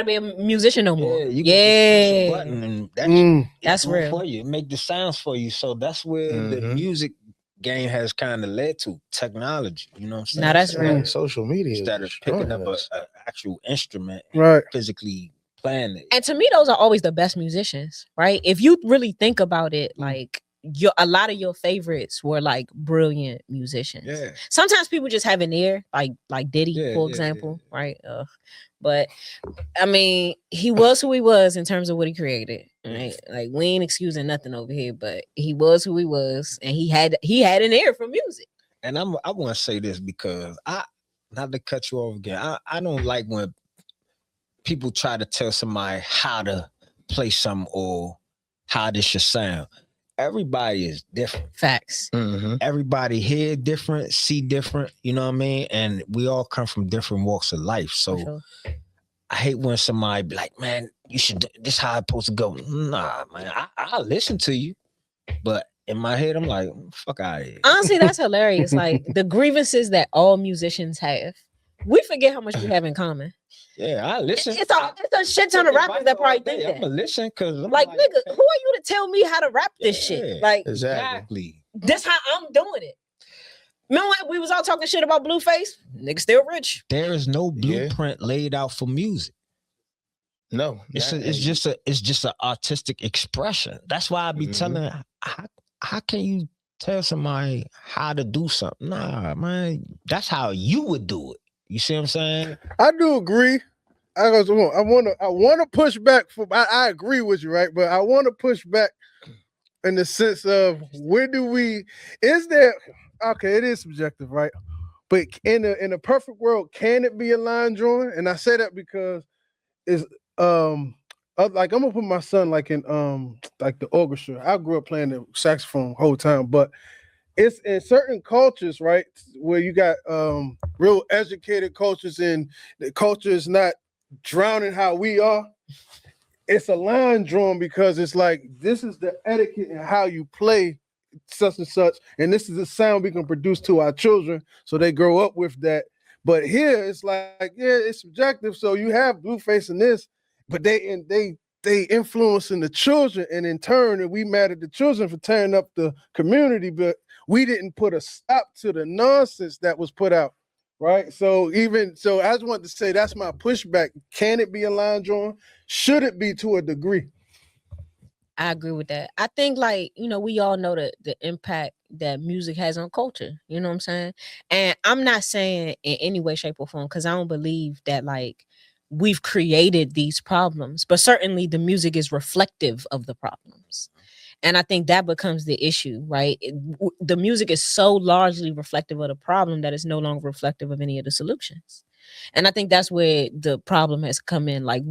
be a musician no more. Yeah, you can push a button and that's real for you. Make the sounds for you. So that's where the music game has kind of led to technology. You know what I'm saying? Now that's real. Social media instead of picking up an actual instrument, right? Physically playing it. And to me, those are always the best musicians, right? If you really think about it, like a lot of your favorites were like brilliant musicians. Yeah. Sometimes people just have an ear, like Diddy, for example, right? But I mean, he was who he was in terms of what he created, right? Like we ain't excusing nothing over here, but he was who he was, and he had an ear for music. And I want to say this because not to cut you off again. I don't like when people try to tell somebody how to play something or how this should sound. Everybody is different. Facts. Everybody hear different, see different, you know what I mean? And we all come from different walks of life. So sure. I hate when somebody be like, man, you should, this how it's supposed to go. Nah, man, I'll listen to you. But in my head, I'm like, fuck out of here. Honestly, that's hilarious. Like the grievances that all musicians have, we forget how much we have in common. Yeah, I listen. It's a shit ton of rappers that probably think that. I'm gonna listen because like, nigga, who are you to tell me how to rap this shit? Like, exactly. That's how I'm doing it. Remember when we was all talking shit about Blueface? Nigga still rich. There is no blueprint laid out for music. No, it's just an artistic expression. That's why I be telling, how can you tell somebody how to do something? Nah, man, that's how you would do it. You see what I'm saying? I do agree. I want to push back. I agree with you, right? But I want to push back in the sense of is there? Okay, it is subjective, right? But in a perfect world, can it be a line drawing? And I say that because it's like I'm gonna put my son like in like the orchestra. I grew up playing the saxophone whole time, but it's in certain cultures, right, where you got real educated cultures and the culture is not drowning how we are. It's a line drawn because it's like, this is the etiquette and how you play such and such, and this is the sound we can produce to our children so they grow up with that. But here it's like, yeah, it's subjective. So you have Blueface in this, but they influencing the children, and in turn, we mad at the children for tearing up the community, but we didn't put a stop to the nonsense that was put out, right? So I just want to say that's my pushback. Can it be a line drawing? Should it be to a degree? I agree with that. I think, like, we all know the impact that music has on culture. You know what I'm saying? And I'm not saying in any way, shape, or form, because I don't believe that, like, we've created these problems, but certainly the music is reflective of the problems. And I think that becomes the issue, right? The music is so largely reflective of the problem that it's no longer reflective of any of the solutions. And I think that's where the problem has come in. Like,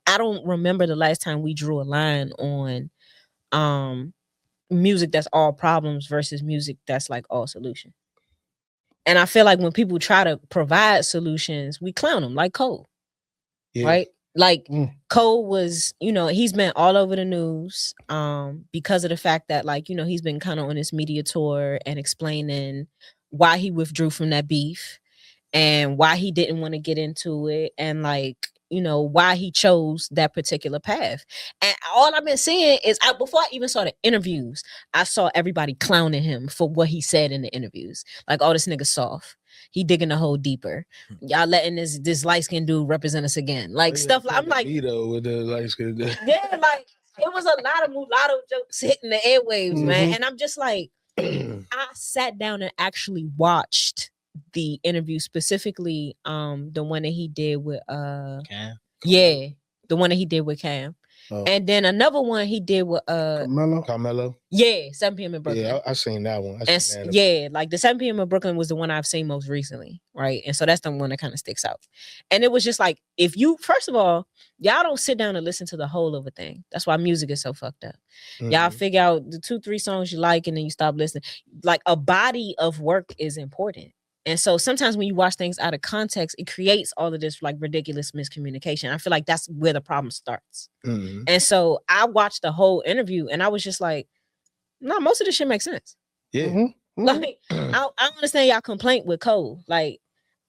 I don't remember the last time we drew a line on music that's all problems versus music that's like all solution. And I feel like when people try to provide solutions, we clown them, like Cole. Yeah. Right? Like Cole was, he's been all over the news because of the fact that, like, he's been kind of on this media tour and explaining why he withdrew from that beef and why he didn't want to get into it, and, like, why he chose that particular path. And all I've been seeing is, before I even saw the interviews, I saw everybody clowning him for what he said in the interviews. Like, oh, this nigga soft. He digging the hole deeper. Y'all letting this light-skinned dude represent us again. Like, stuff like, I'm like, with the light-skinned dude. Yeah, like, it was a lot of mulatto jokes hitting the airwaves, man. And I'm just like, I sat down and actually watched the interview, specifically the one that he did with Cam. Yeah, the one that he did with Cam. Oh. And then another one he did with Carmelo. Yeah, 7 p.m. in Brooklyn. Yeah, I seen that one. Yeah, like the 7 p.m. in Brooklyn was the one I've seen most recently, right? And so that's the one that kind of sticks out. And it was just like, if you, first of all, y'all don't sit down and listen to the whole of a thing. That's why music is so fucked up. Y'all figure out the 2-3 songs you like and then you stop listening. Like, a body of work is important. And so sometimes when you watch things out of context, it creates all of this, like, ridiculous miscommunication. I feel like that's where the problem starts. And so I watched the whole interview and I was just like, no, most of this shit makes sense. Yeah. Like, I understand y'all complaint with Cole. Like,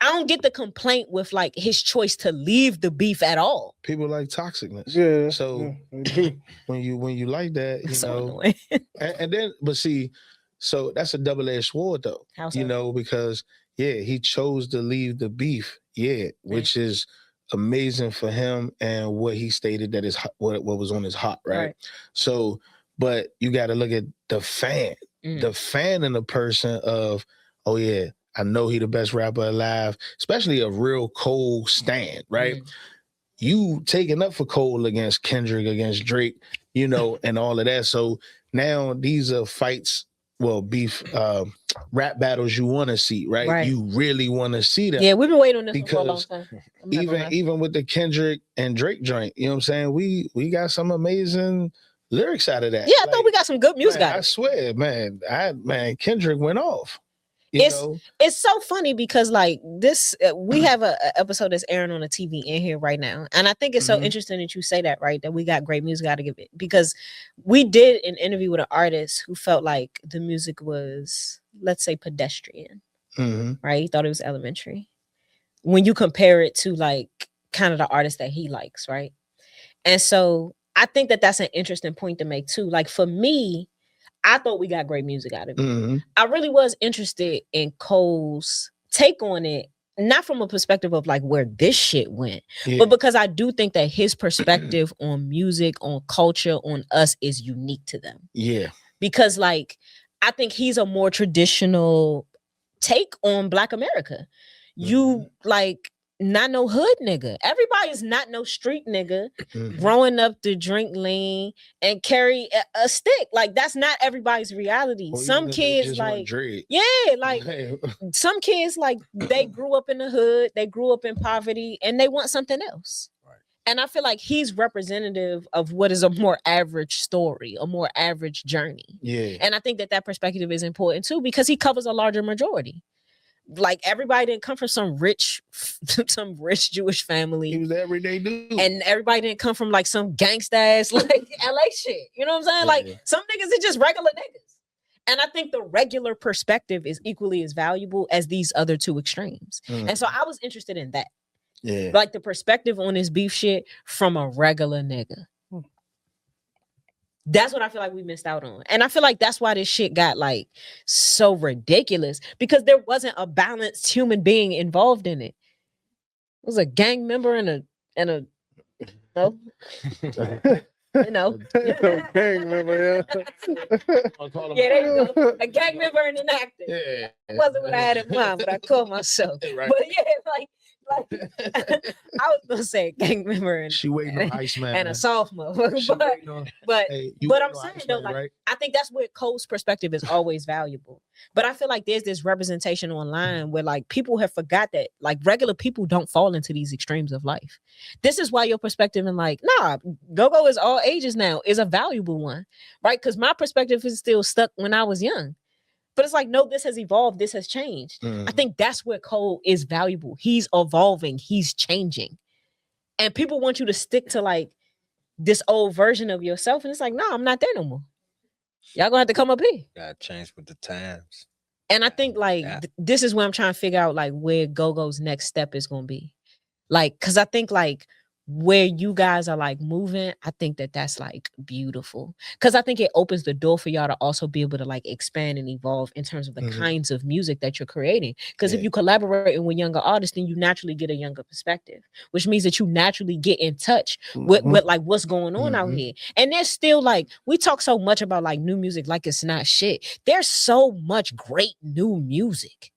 I don't get the complaint with, like, his choice to leave the beef at all. People like toxicness. Yeah. So when you like that, and then, but see, so that's a double-edged sword, though. How so? Because he chose to leave the beef, which is amazing for him and what he stated that is what was on his heart, right? So, but you got to look at the fan and the person of, oh yeah, I know he the best rapper alive, especially a real Cole stan, right? You taking up for Cole against Kendrick, against Drake, and all of that. So now these are fights beef rap battles you want to see, right? You really want to see them. Yeah, we've been waiting on this for a long time. Even with the Kendrick and Drake joint, you know what I'm saying? We got some amazing lyrics out of that. Yeah, I thought we got some good music out of it. I swear, man, Kendrick went off. It's so funny because like this, we have a episode that's airing on the TV in here right now, and I think it's so interesting that you say that, right? That we got great music out of it, because we did an interview with an artist who felt like the music was, let's say, pedestrian, right? He thought it was elementary when you compare it to like kind of the artist that he likes, right? And so I think that that's an interesting point to make too. Like for me, I thought we got great music out of it. I really was interested in Cole's take on it, not from a perspective of like where this shit went, but because I do think that his perspective on music, on culture, on us is unique to them. Yeah. Because like, I think he's a more traditional take on Black America. You like, not no hood nigga. Everybody is not no street nigga growing up to drink lean and carry a stick. Like that's not everybody's reality. Some kids like, like some kids like they grew up in the hood, they grew up in poverty, and they want something else. Right. And I feel like he's representative of what is a more average story, a more average journey. Yeah. And I think that perspective is important too, because he covers a larger majority. Like everybody didn't come from some rich Jewish family. He was the everyday dude. And everybody didn't come from like some gangsta ass like LA shit. You know what I'm saying? Like some niggas are just regular niggas. And I think the regular perspective is equally as valuable as these other two extremes. And so I was interested in that. Yeah. Like the perspective on this beef shit from a regular nigga. That's what I feel like we missed out on. And I feel like that's why this shit got like so ridiculous, because there wasn't a balanced human being involved in it. It was a gang member and a no. You know. Gang member, yeah. Yeah, there you go. A gang member and an actor. Yeah. That wasn't what I had in mind, but I called myself. Right. But yeah, like I was gonna say gang member and she waiting on Iceman and a sophomore, but I'm saying though, like right? I think that's where Cole's perspective is always valuable. But I feel like there's this representation online where like people have forgot that like regular people don't fall into these extremes of life. This is why your perspective and like Gogo is all ages now is a valuable one, right? Because my perspective is still stuck when I was young. But it's like, no, this has evolved. This has changed. I think that's where Cole is valuable. He's evolving. He's changing. And people want you to stick to like this old version of yourself. And it's like, no, I'm not there no more. Y'all gonna have to come up here. Gotta change with the times. And I think like this is where I'm trying to figure out like where Gogo's next step is gonna be. Like, cause I think like where you guys are like moving, I think that that's like beautiful, because I think it opens the door for y'all to also be able to like expand and evolve in terms of the kinds of music that you're creating. Because if you collaborate with younger artists, then you naturally get a younger perspective, which means that you naturally get in touch with like what's going on out here. And there's still like, we talk so much about like new music like it's not shit. There's so much great new music.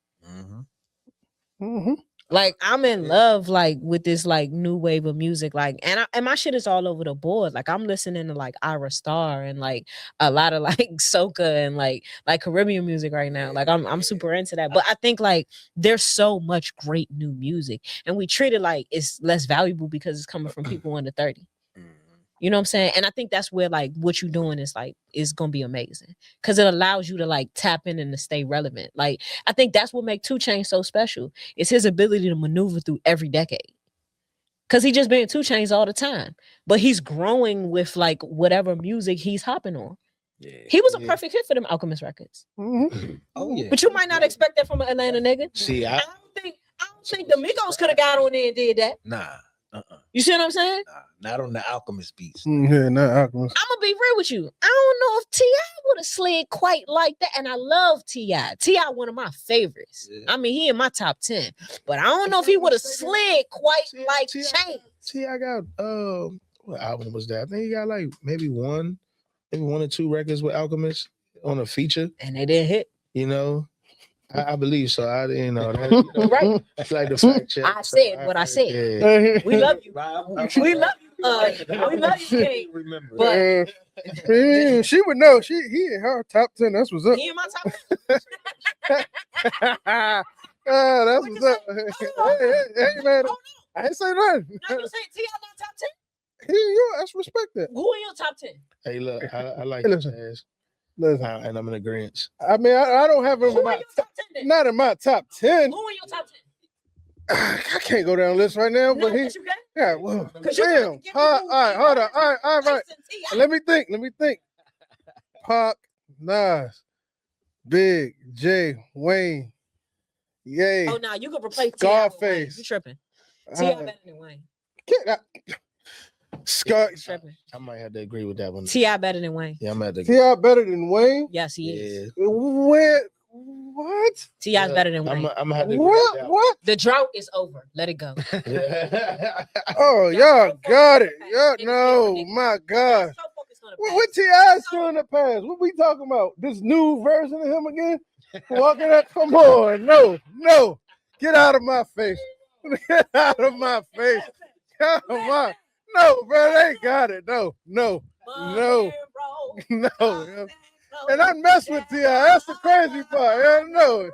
Like I'm in love like with this like new wave of music, like and my shit is all over the board. Like I'm listening to like Ira Star and like a lot of like soca and like Caribbean music right now. Like I'm super into that. But I think like there's so much great new music, and we treat it like it's less valuable because it's coming from people under 30. You know what I'm saying? And I think that's where like what you're doing is like is gonna be amazing, because it allows you to like tap in and to stay relevant. Like I think that's what makes 2 Chainz so special. It's his ability to maneuver through every decade. Cause he just been 2 Chainz all the time, but he's growing with like whatever music he's hopping on. Yeah, he was a perfect fit for them Alchemist records. Oh yeah, but you might not expect that from an Atlanta nigga. See, I don't think the Migos could have got on there and did that. Nah. You see what I'm saying? Nah, not on the Alchemist beats. Yeah, not Alchemist. I'm gonna be real with you. I don't know if T.I. would have slid quite like that. And I love T.I. T.I. one of my favorites. Yeah. I mean, he in my top 10. But I don't know if he would have slid quite like Chainz. T.I. got what album was that? I think he got like maybe one or two records with Alchemist on a feature. And they didn't hit. You know? I believe so. I didn't know that. Right. That's like the fact check. I said what I said. Yeah. We love you. We love you. We love you, King. Remember. But she would know. He in her top 10. That's what's up. he in my top 10. That's what's up. Hey, man. I ain't say nothing. No, you saying T.I. not top 10? Let's respect that. Who in your top 10? Hey, look, I like Hey, the listen. jazz, Listen, and I'm in agreement. I mean, I don't have him Who in in my your top 10 then? not in my top 10. Who in your top 10? I can't go down the list right now, No, but yes, you can. yeah, well, 'Cause you gotta damn. give me All who right, hold on. All right. Tyson, T.I. Let me think. Pac, Nas, Big, J, Wayne, Yay. Oh, no, you could replace T.I. with Wayne. Scarface. You tripping. T.I. better than Wayne. Scar. You tripping. I might have to agree with that one. T.I. better than Wayne. Yeah, I'm at the. T.I. better than Wayne? Yes, he is. Where? What? T.I.'s better than Wayne. I'm gonna have to agree with that. What? The drought is over. Let it go. Oh, y'all got it. No, my God. What T.I.'s still in the past? What we talking about? This new version of him again? Walking up? Come on. No. Get out of my face. Get out of my face. Come on. No, bro, they got it. No. And I mess with T.I. That's the crazy part. Yeah, no.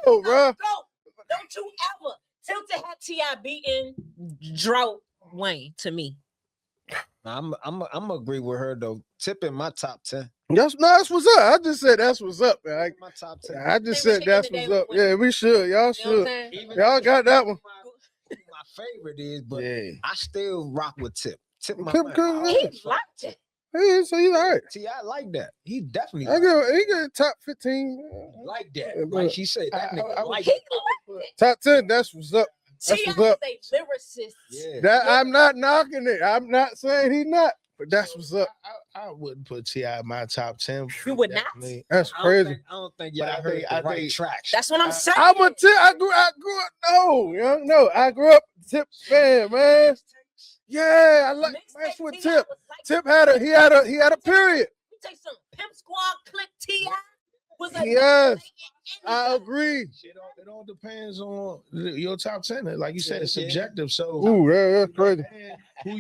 Oh, bro. Don't you ever Tilted had T.I. beating drought Wayne to me. I'm gonna agree with her though. Tip in my top 10. That's what's up. I just said that's what's up, man. My top 10. I just said that's what's up. Yeah, we should. Y'all should. Even Y'all got that one. my favorite is, but Yeah. I still rock with Tip. Tip my Tip man. cool, He liked it. Hey, so he's all right. I like that. He definitely He got top 15. like that. Yeah, Like but she said, that nigga like He it. liked it. Top 10, that's what's up. That's T.I. what's up. is a lyricist. Yeah. That I'm not knocking it. I'm not saying he not, but that's what's up. I wouldn't put T.I. in my top 10. You would not? Definitely. That's I crazy. don't think But y'all I heard think- the I right think- tracks. That's what I'm saying. I grew up. No, I grew up Tip fan, man. Yeah, I like that's what Tip. Tip had a period. You take some Pimp Squad Click T.I. was like Yes, I agree. It all depends on your top 10. Like you said, it's subjective. So Ooh, that's crazy. who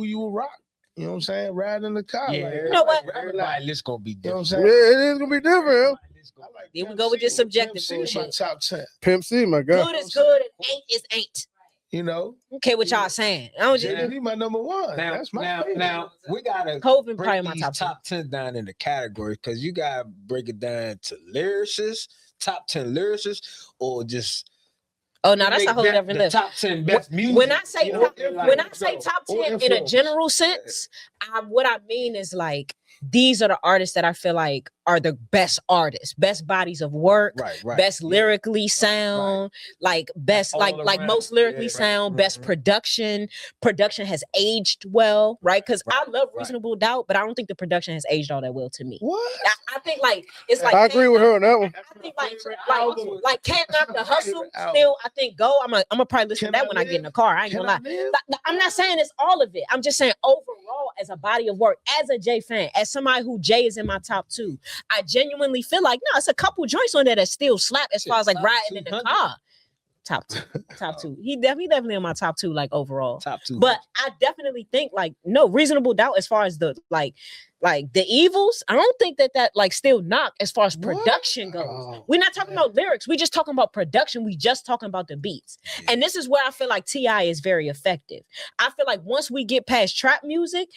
you will rock. You know what I'm saying? Ride in the car. Yeah, like, You know what? Everybody list gonna be You know what different. I'm Yeah, saying? it is gonna be different. I like Here we Pimp go with this C. subjective Pimp C is my bullshit. top 10. Pimp C, my God. Good is good and ain't is ain't. You know, Okay, what y'all saying? I don't just Jay-Z my number one. That's my favorite. Now we gotta Coven break probably my these top 10. top 10 down into categories because you gotta break it down to lyricists, top 10 lyricists, or just Oh no, that's a whole make that different the list. top 10 best music. When I say you know, top, like, when I say top or 10 in a influence. general sense, what I mean is like these are the artists that I feel like are the best artists, best bodies of work, right, best lyrically sound, like best All like around. most lyrically Yeah, sound, right. best production. Production has aged well, right? Because I love right. Reasonable Doubt, but I don't think the production has aged all that well to me. What? I think like it's like I agree with her on that one. I think like Can't Knock the Hustle Album. still I think go. I'm gonna probably listen Can to that I when I get in live? the car. I ain't Can gonna I lie. live? I'm not saying it's all of it. I'm just saying overall as a body of work, as a Jay fan, as somebody who Jay is in my top 2, I genuinely feel like no, it's a couple joints on there that still slap as far as like Top riding in the 200. car. Top 2. He definitely in my top 2 like overall. top 2. But I definitely think like no Reasonable Doubt as far as the like the evils. I don't think that like still knock as far as production goes. Oh. We're not talking about lyrics. We just talking about production. We just talking about the beats. And this is where I feel like T.I. is very effective. I feel like once we get past trap music,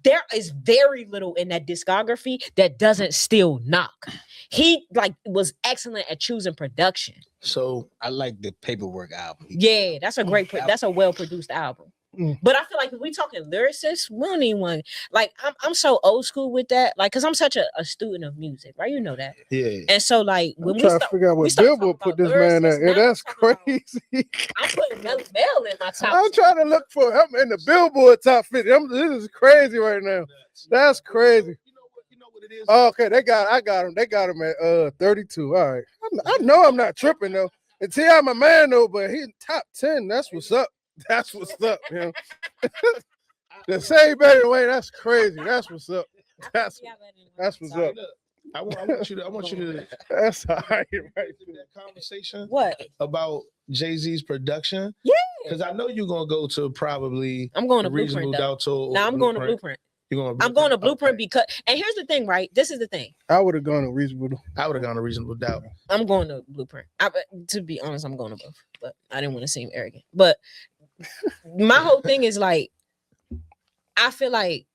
there is very little in that discography that doesn't still knock. He like was excellent at choosing production. So I like the Paperwork album. Yeah, that's a great, that's a well-produced album. Mm. But I feel like if we talking lyricists, we don't need one. Like I'm so old school with that. Like, cause I'm such a student of music, right? You know that. yeah. And so like when I'm we trying start, to figure out we what start Billboard talking put about this man at. lyricists, Yeah, now that's I'm talking about- crazy. I'm putting Melly Mel in my top. I'm trying to look for him in the Billboard top 50. This is crazy right now. That's crazy. You know what it is? Oh, okay, I got him. They got him at 32. All right. I know I'm not tripping though. And T.I. my man though, but he's top 10. That's what's up. That's what's up, you know. The say better way, that's crazy. That's what's up. That's what's up. I want you to That's all right. that conversation What? about Jay-Z's production. Yeah. Because I know you're gonna go to probably I'm going to Reasonable Blueprint though. Doubt to Now I'm going to Blueprint. You're going to I'm going to Blueprint Okay. because, and here's the thing, right? This is the thing. I would have gone to Reasonable. I would have gone to Reasonable Doubt. I'm going to Blueprint. To be honest, I'm going to both, but I didn't want to seem arrogant. But my whole thing is like, I feel like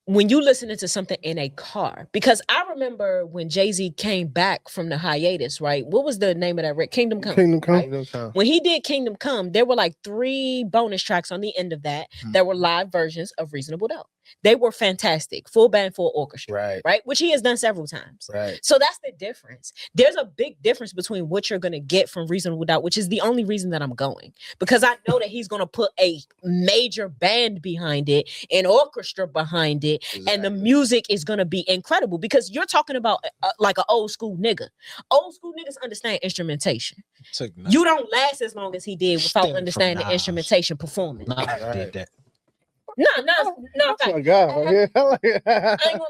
when you listening to something in a car, because I remember when Jay-Z came back from the hiatus, right? What was the name of that record? Kingdom Come. Kingdom Come. Right? Kingdom Come. When he did Kingdom Come, there were like 3 bonus tracks on the end of that that were live versions of Reasonable Doubt. They were fantastic, full band, full orchestra, right? Which he has done several times. Right. So that's the difference. There's a big difference between what you're going to get from Reasonable Doubt, which is the only reason that I'm going, because I know that he's going to put a major band behind it, an orchestra behind it, and the music is going to be incredible, because you're talking about like an old school nigga. Old school niggas understand instrumentation. You don't last as long as he did without understanding the instrumentation performance. I did that. No. Oh my God. I ain't gonna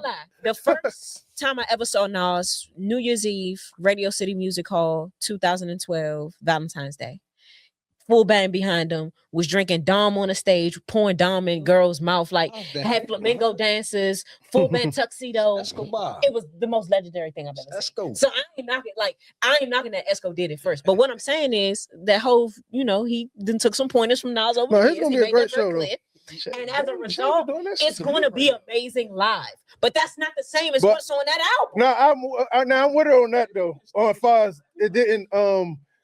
lie. The first time I ever saw Nas, New Year's Eve, Radio City Music Hall, 2012, Valentine's Day. Full band behind him, was drinking Dom on the stage, pouring Dom in girls' mouth, like had flamingo dancers, full band tuxedo. It was the most legendary thing I've ever seen. So I ain't knocking that Esco did it first. But what I'm saying is that whole, he then took some pointers from Nas over. No, it's gonna be a great show. And as a result, it's going to be amazing live. But that's not the same as what's on that album. No, I'm with her on that though. As far as it didn't,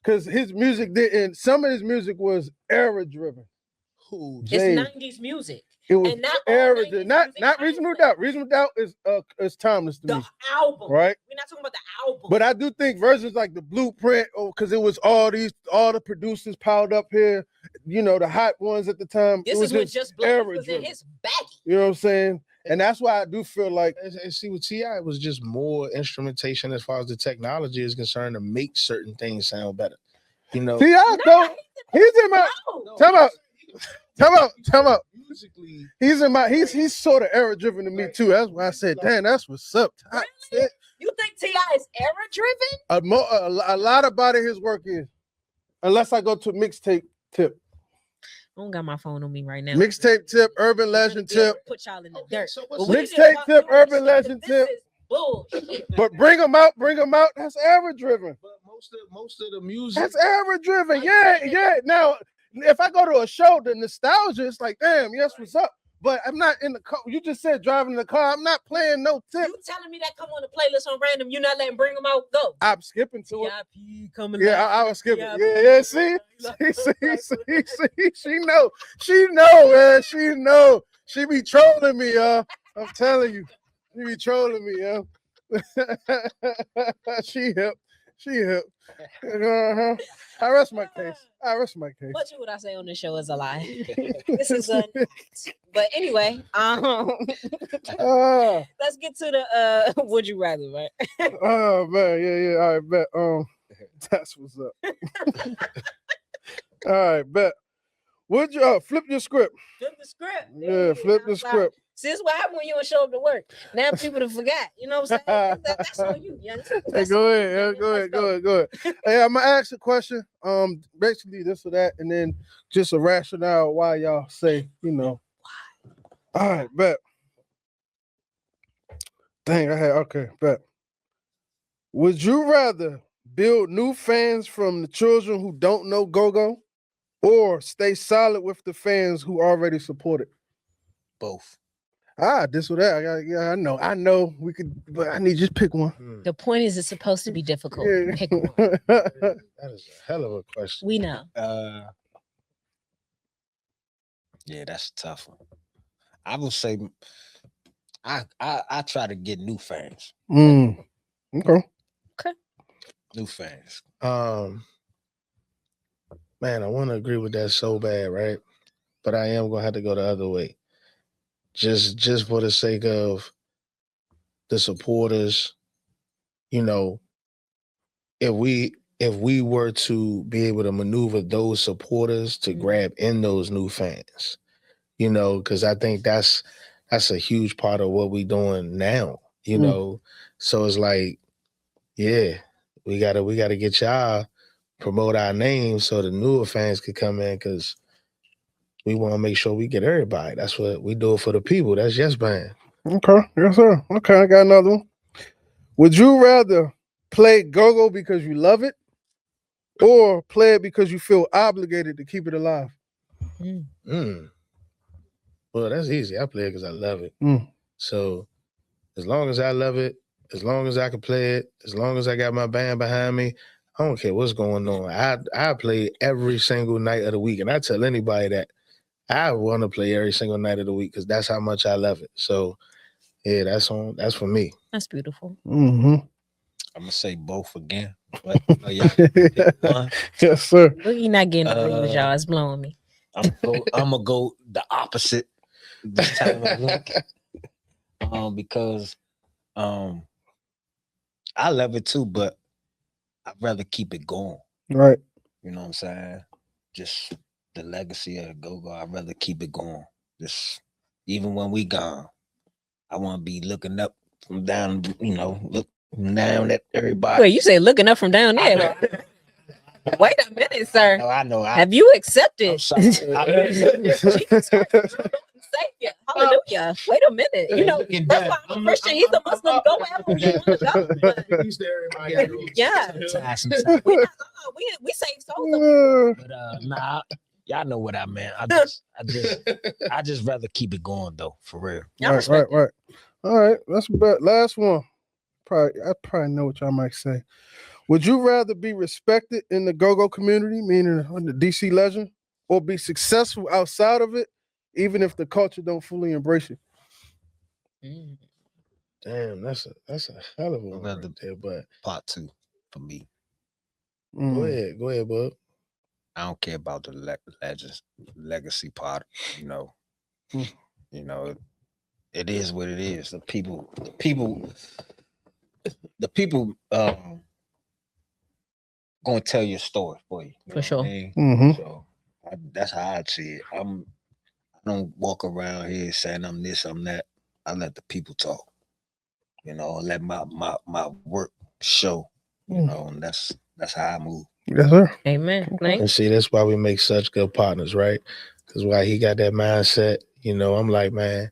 because his music didn't. Some of his music was era driven. It's 90s music. It was and not era driven. Not Reasonable Doubt. Reasonable Doubt is timeless to me. The album, right? We're not talking about the album. But I do think versions like the Blueprint, because it was all the producers piled up here. The hot ones at the time. This is when Just Black was in his baggy. You know what I'm saying? And that's why I do feel like, and see, with T.I., it was just more instrumentation as far as the technology is concerned to make certain things sound better. T.I. though, he's in my Tell out. Musically, he's sort of era driven to me too. That's why I said, damn, that's what's up. Really? You think T.I. is era driven? A lot about his work is, unless I go to mixtape tip. I don't got my phone on me right now. Mixtape tip, urban legend tip. Put y'all in the dirt. Mixtape tip, urban legend tip. Bullshit. But bring them out. That's era driven. But most of the music. That's era driven. Yeah. Now, if I go to a show, the nostalgia is like, damn, yes, what's up? But I'm not in the car. You just said driving in the car. I'm not playing no tip. You telling me that come on the playlist on random? You not letting bring them out? Go. I'm skipping to it. VIP coming. Yeah, I was skipping. Yeah. See, she know, man. She know. She be trolling me, y'all. I'm telling you, she be trolling me, y'all. She hip. I rest my case. Much of what I say on this show is a lie. This is but anyway, let's get to the would you rather, right? Oh man, yeah. All right, bet. That's what's up. All right, bet. Would you flip your script? Flip the script. Yeah, flip the script. See, this is what happened when you don't show up to work. Now people have forgot. You know what I'm saying? That's on you. Yeah. Hey, go ahead. Hey, I'm gonna ask a question. Basically this or that, and then just a rationale why y'all say, All right, bet. Dang, bet. Would you rather build new fans from the children who don't know Gogo, or stay solid with the fans who already support it? Both. This or that. I know. We could, but I need you to pick one. The point is, it's supposed to be difficult. Yeah. Pick one. That is a hell of a question. We know. Yeah, that's a tough one. I would say I try to get new fans. Okay. New fans. Man, I want to agree with that so bad, right? But I am gonna have to go the other way. Just for the sake of the supporters, if we were to be able to maneuver those supporters to grab in those new fans, because I think that's a huge part of what we're doing now. you know. So it's like, yeah, we gotta get y'all promote our name so the newer fans could come in because we want to make sure we get everybody. That's what we do it for the people. That's Yes Band. Okay, yes sir. Okay, I got another one. Would you rather play Gogo because you love it, or play it because you feel obligated to keep it alive? Well, that's easy. I play it because I love it. Mm. So as long as I love it, as long as I can play it, as long as I got my band behind me, I don't care what's going on. I play every single night of the week, and I tell anybody that I want to play every single night of the week because that's how much I love it. So yeah, that's for me. That's beautiful. Mm-hmm. I'm gonna say both again. But y'all pick one. Yes, sir. Boogie not getting the rules, y'all. It's blowing me. I'm gonna go the opposite this time around. Because I love it too, but I'd rather keep it going. Right. You know what I'm saying? Just the legacy of Gogo. I'd rather keep it going. Just even when we gone, I want to be looking up from down. Look down at everybody. Wait, you say looking up from down there? Wait a minute, sir. No, I know. Have you accepted? I'm sorry. Jesus Christ, Savior. Hallelujah. Wait a minute. You know, first of all, I'm a Christian. He's a Muslim. Go wherever you want to go. Yeah. We save souls. But nah, y'all know what I meant. I just rather keep it going though, for real. Right. All right, that's about last one. I probably know what y'all might say. Would you rather be respected in the Gogo community, meaning the DC legend, or be successful outside of it, even if the culture don't fully embrace you? Damn, that's a hell of a one right there, but part 2 for me. Go ahead, bub. I don't care about the legacy part. You know, it is what it is. The people gonna tell your story for you. For sure. So that's how I see it. I don't walk around here saying I'm this, I'm that. I let the people talk. Let my work show. And that's how I move. Yes, sir. Amen. And see, that's why we make such good partners, right? Because why he got that mindset, I'm like, man,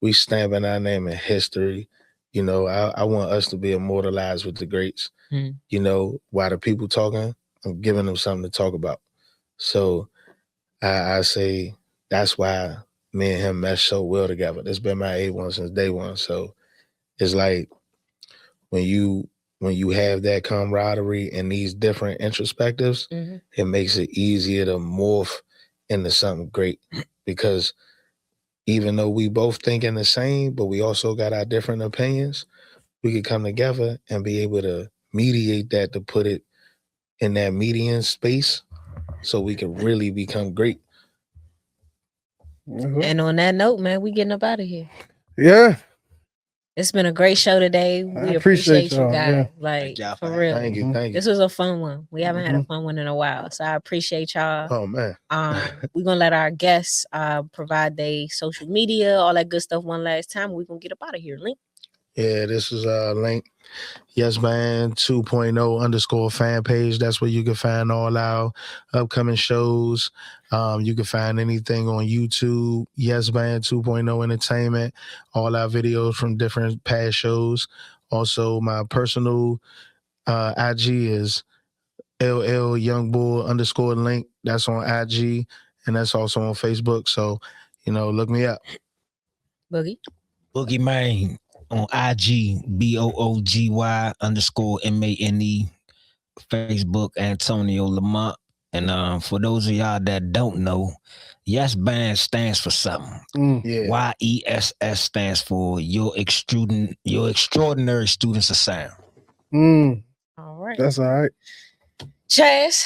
we stamping our name in history. I want us to be immortalized with the greats. While the people talking, I'm giving them something to talk about. So I say that's why me and him mesh so well together. It's been my A1 since day one. So it's like when you have that camaraderie and these different introspectives, it makes it easier to morph into something great. Because even though we both thinking the same, but we also got our different opinions, we could come together and be able to mediate that to put it in that median space so we can really become great. And on that note, man, we getting up out of here. Yeah. It's been a great show today. We appreciate you guys. Yeah. For real. Thank you. This was a fun one. We haven't had a fun one in a while. So I appreciate y'all. Oh man. We're gonna let our guests provide their social media, all that good stuff one last time. We're gonna get up out of here. Link. Yeah, this is Link. Yes Band 2.0 _ fan page. That's where you can find all our upcoming shows. You can find anything on YouTube. Yes Band 2.0 Entertainment. All our videos from different past shows. Also, my personal IG is LL Youngbull _ Link. That's on IG, and that's also on Facebook. So, look me up. Boogie Mane on IG, BOOGY _MANE, Facebook, Antonio Lamont. And for those of y'all that don't know, Yes Band stands for something. Yeah. YESS stands for your extraordinary students of sound. All right. That's all right. Chaz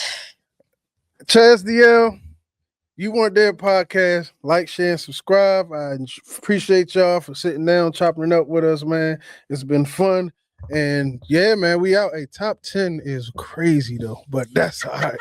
DL, You Weren't There podcast. Like, share, and subscribe. I appreciate y'all for sitting down, chopping it up with us, man. It's been fun. And yeah, man, we out. A top 10 is crazy though, but that's all right.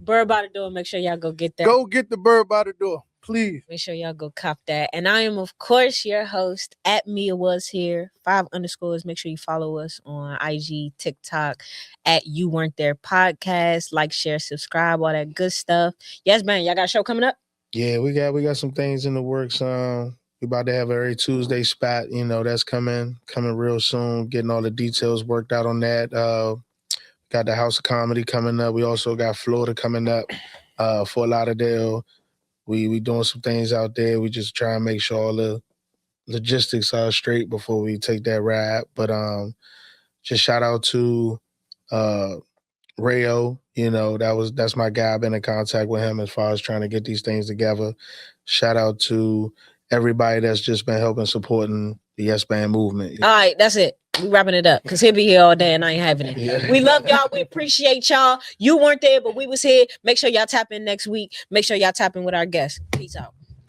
Bird by the door. Make sure y'all go get that. Go get the bird by the door. Please. Make sure y'all go cop that. And I am, of course, your host at Mia Was Here, 5_. Make sure you follow us on IG, TikTok at You Weren't There Podcast. Like, share, subscribe, all that good stuff. Yes, man, y'all got a show coming up? Yeah, we got some things in the works. We about to have every Tuesday spot, that's coming real soon. Getting all the details worked out on that. Got the House of Comedy coming up. We also got Florida coming up, Fort Lauderdale. We doing some things out there. We just try and make sure all the logistics are straight before we take that ride. But just shout out to Rayo. That's my guy. I've been in contact with him as far as trying to get these things together. Shout out to everybody that's just been helping supporting the Yes Band movement. All right, that's it. We wrapping it up because he'll be here all day and I ain't having it. Yeah. We love y'all. We appreciate y'all. You weren't there, but we was here. Make sure y'all tap in next week. Make sure y'all tap in with our guests. Peace out.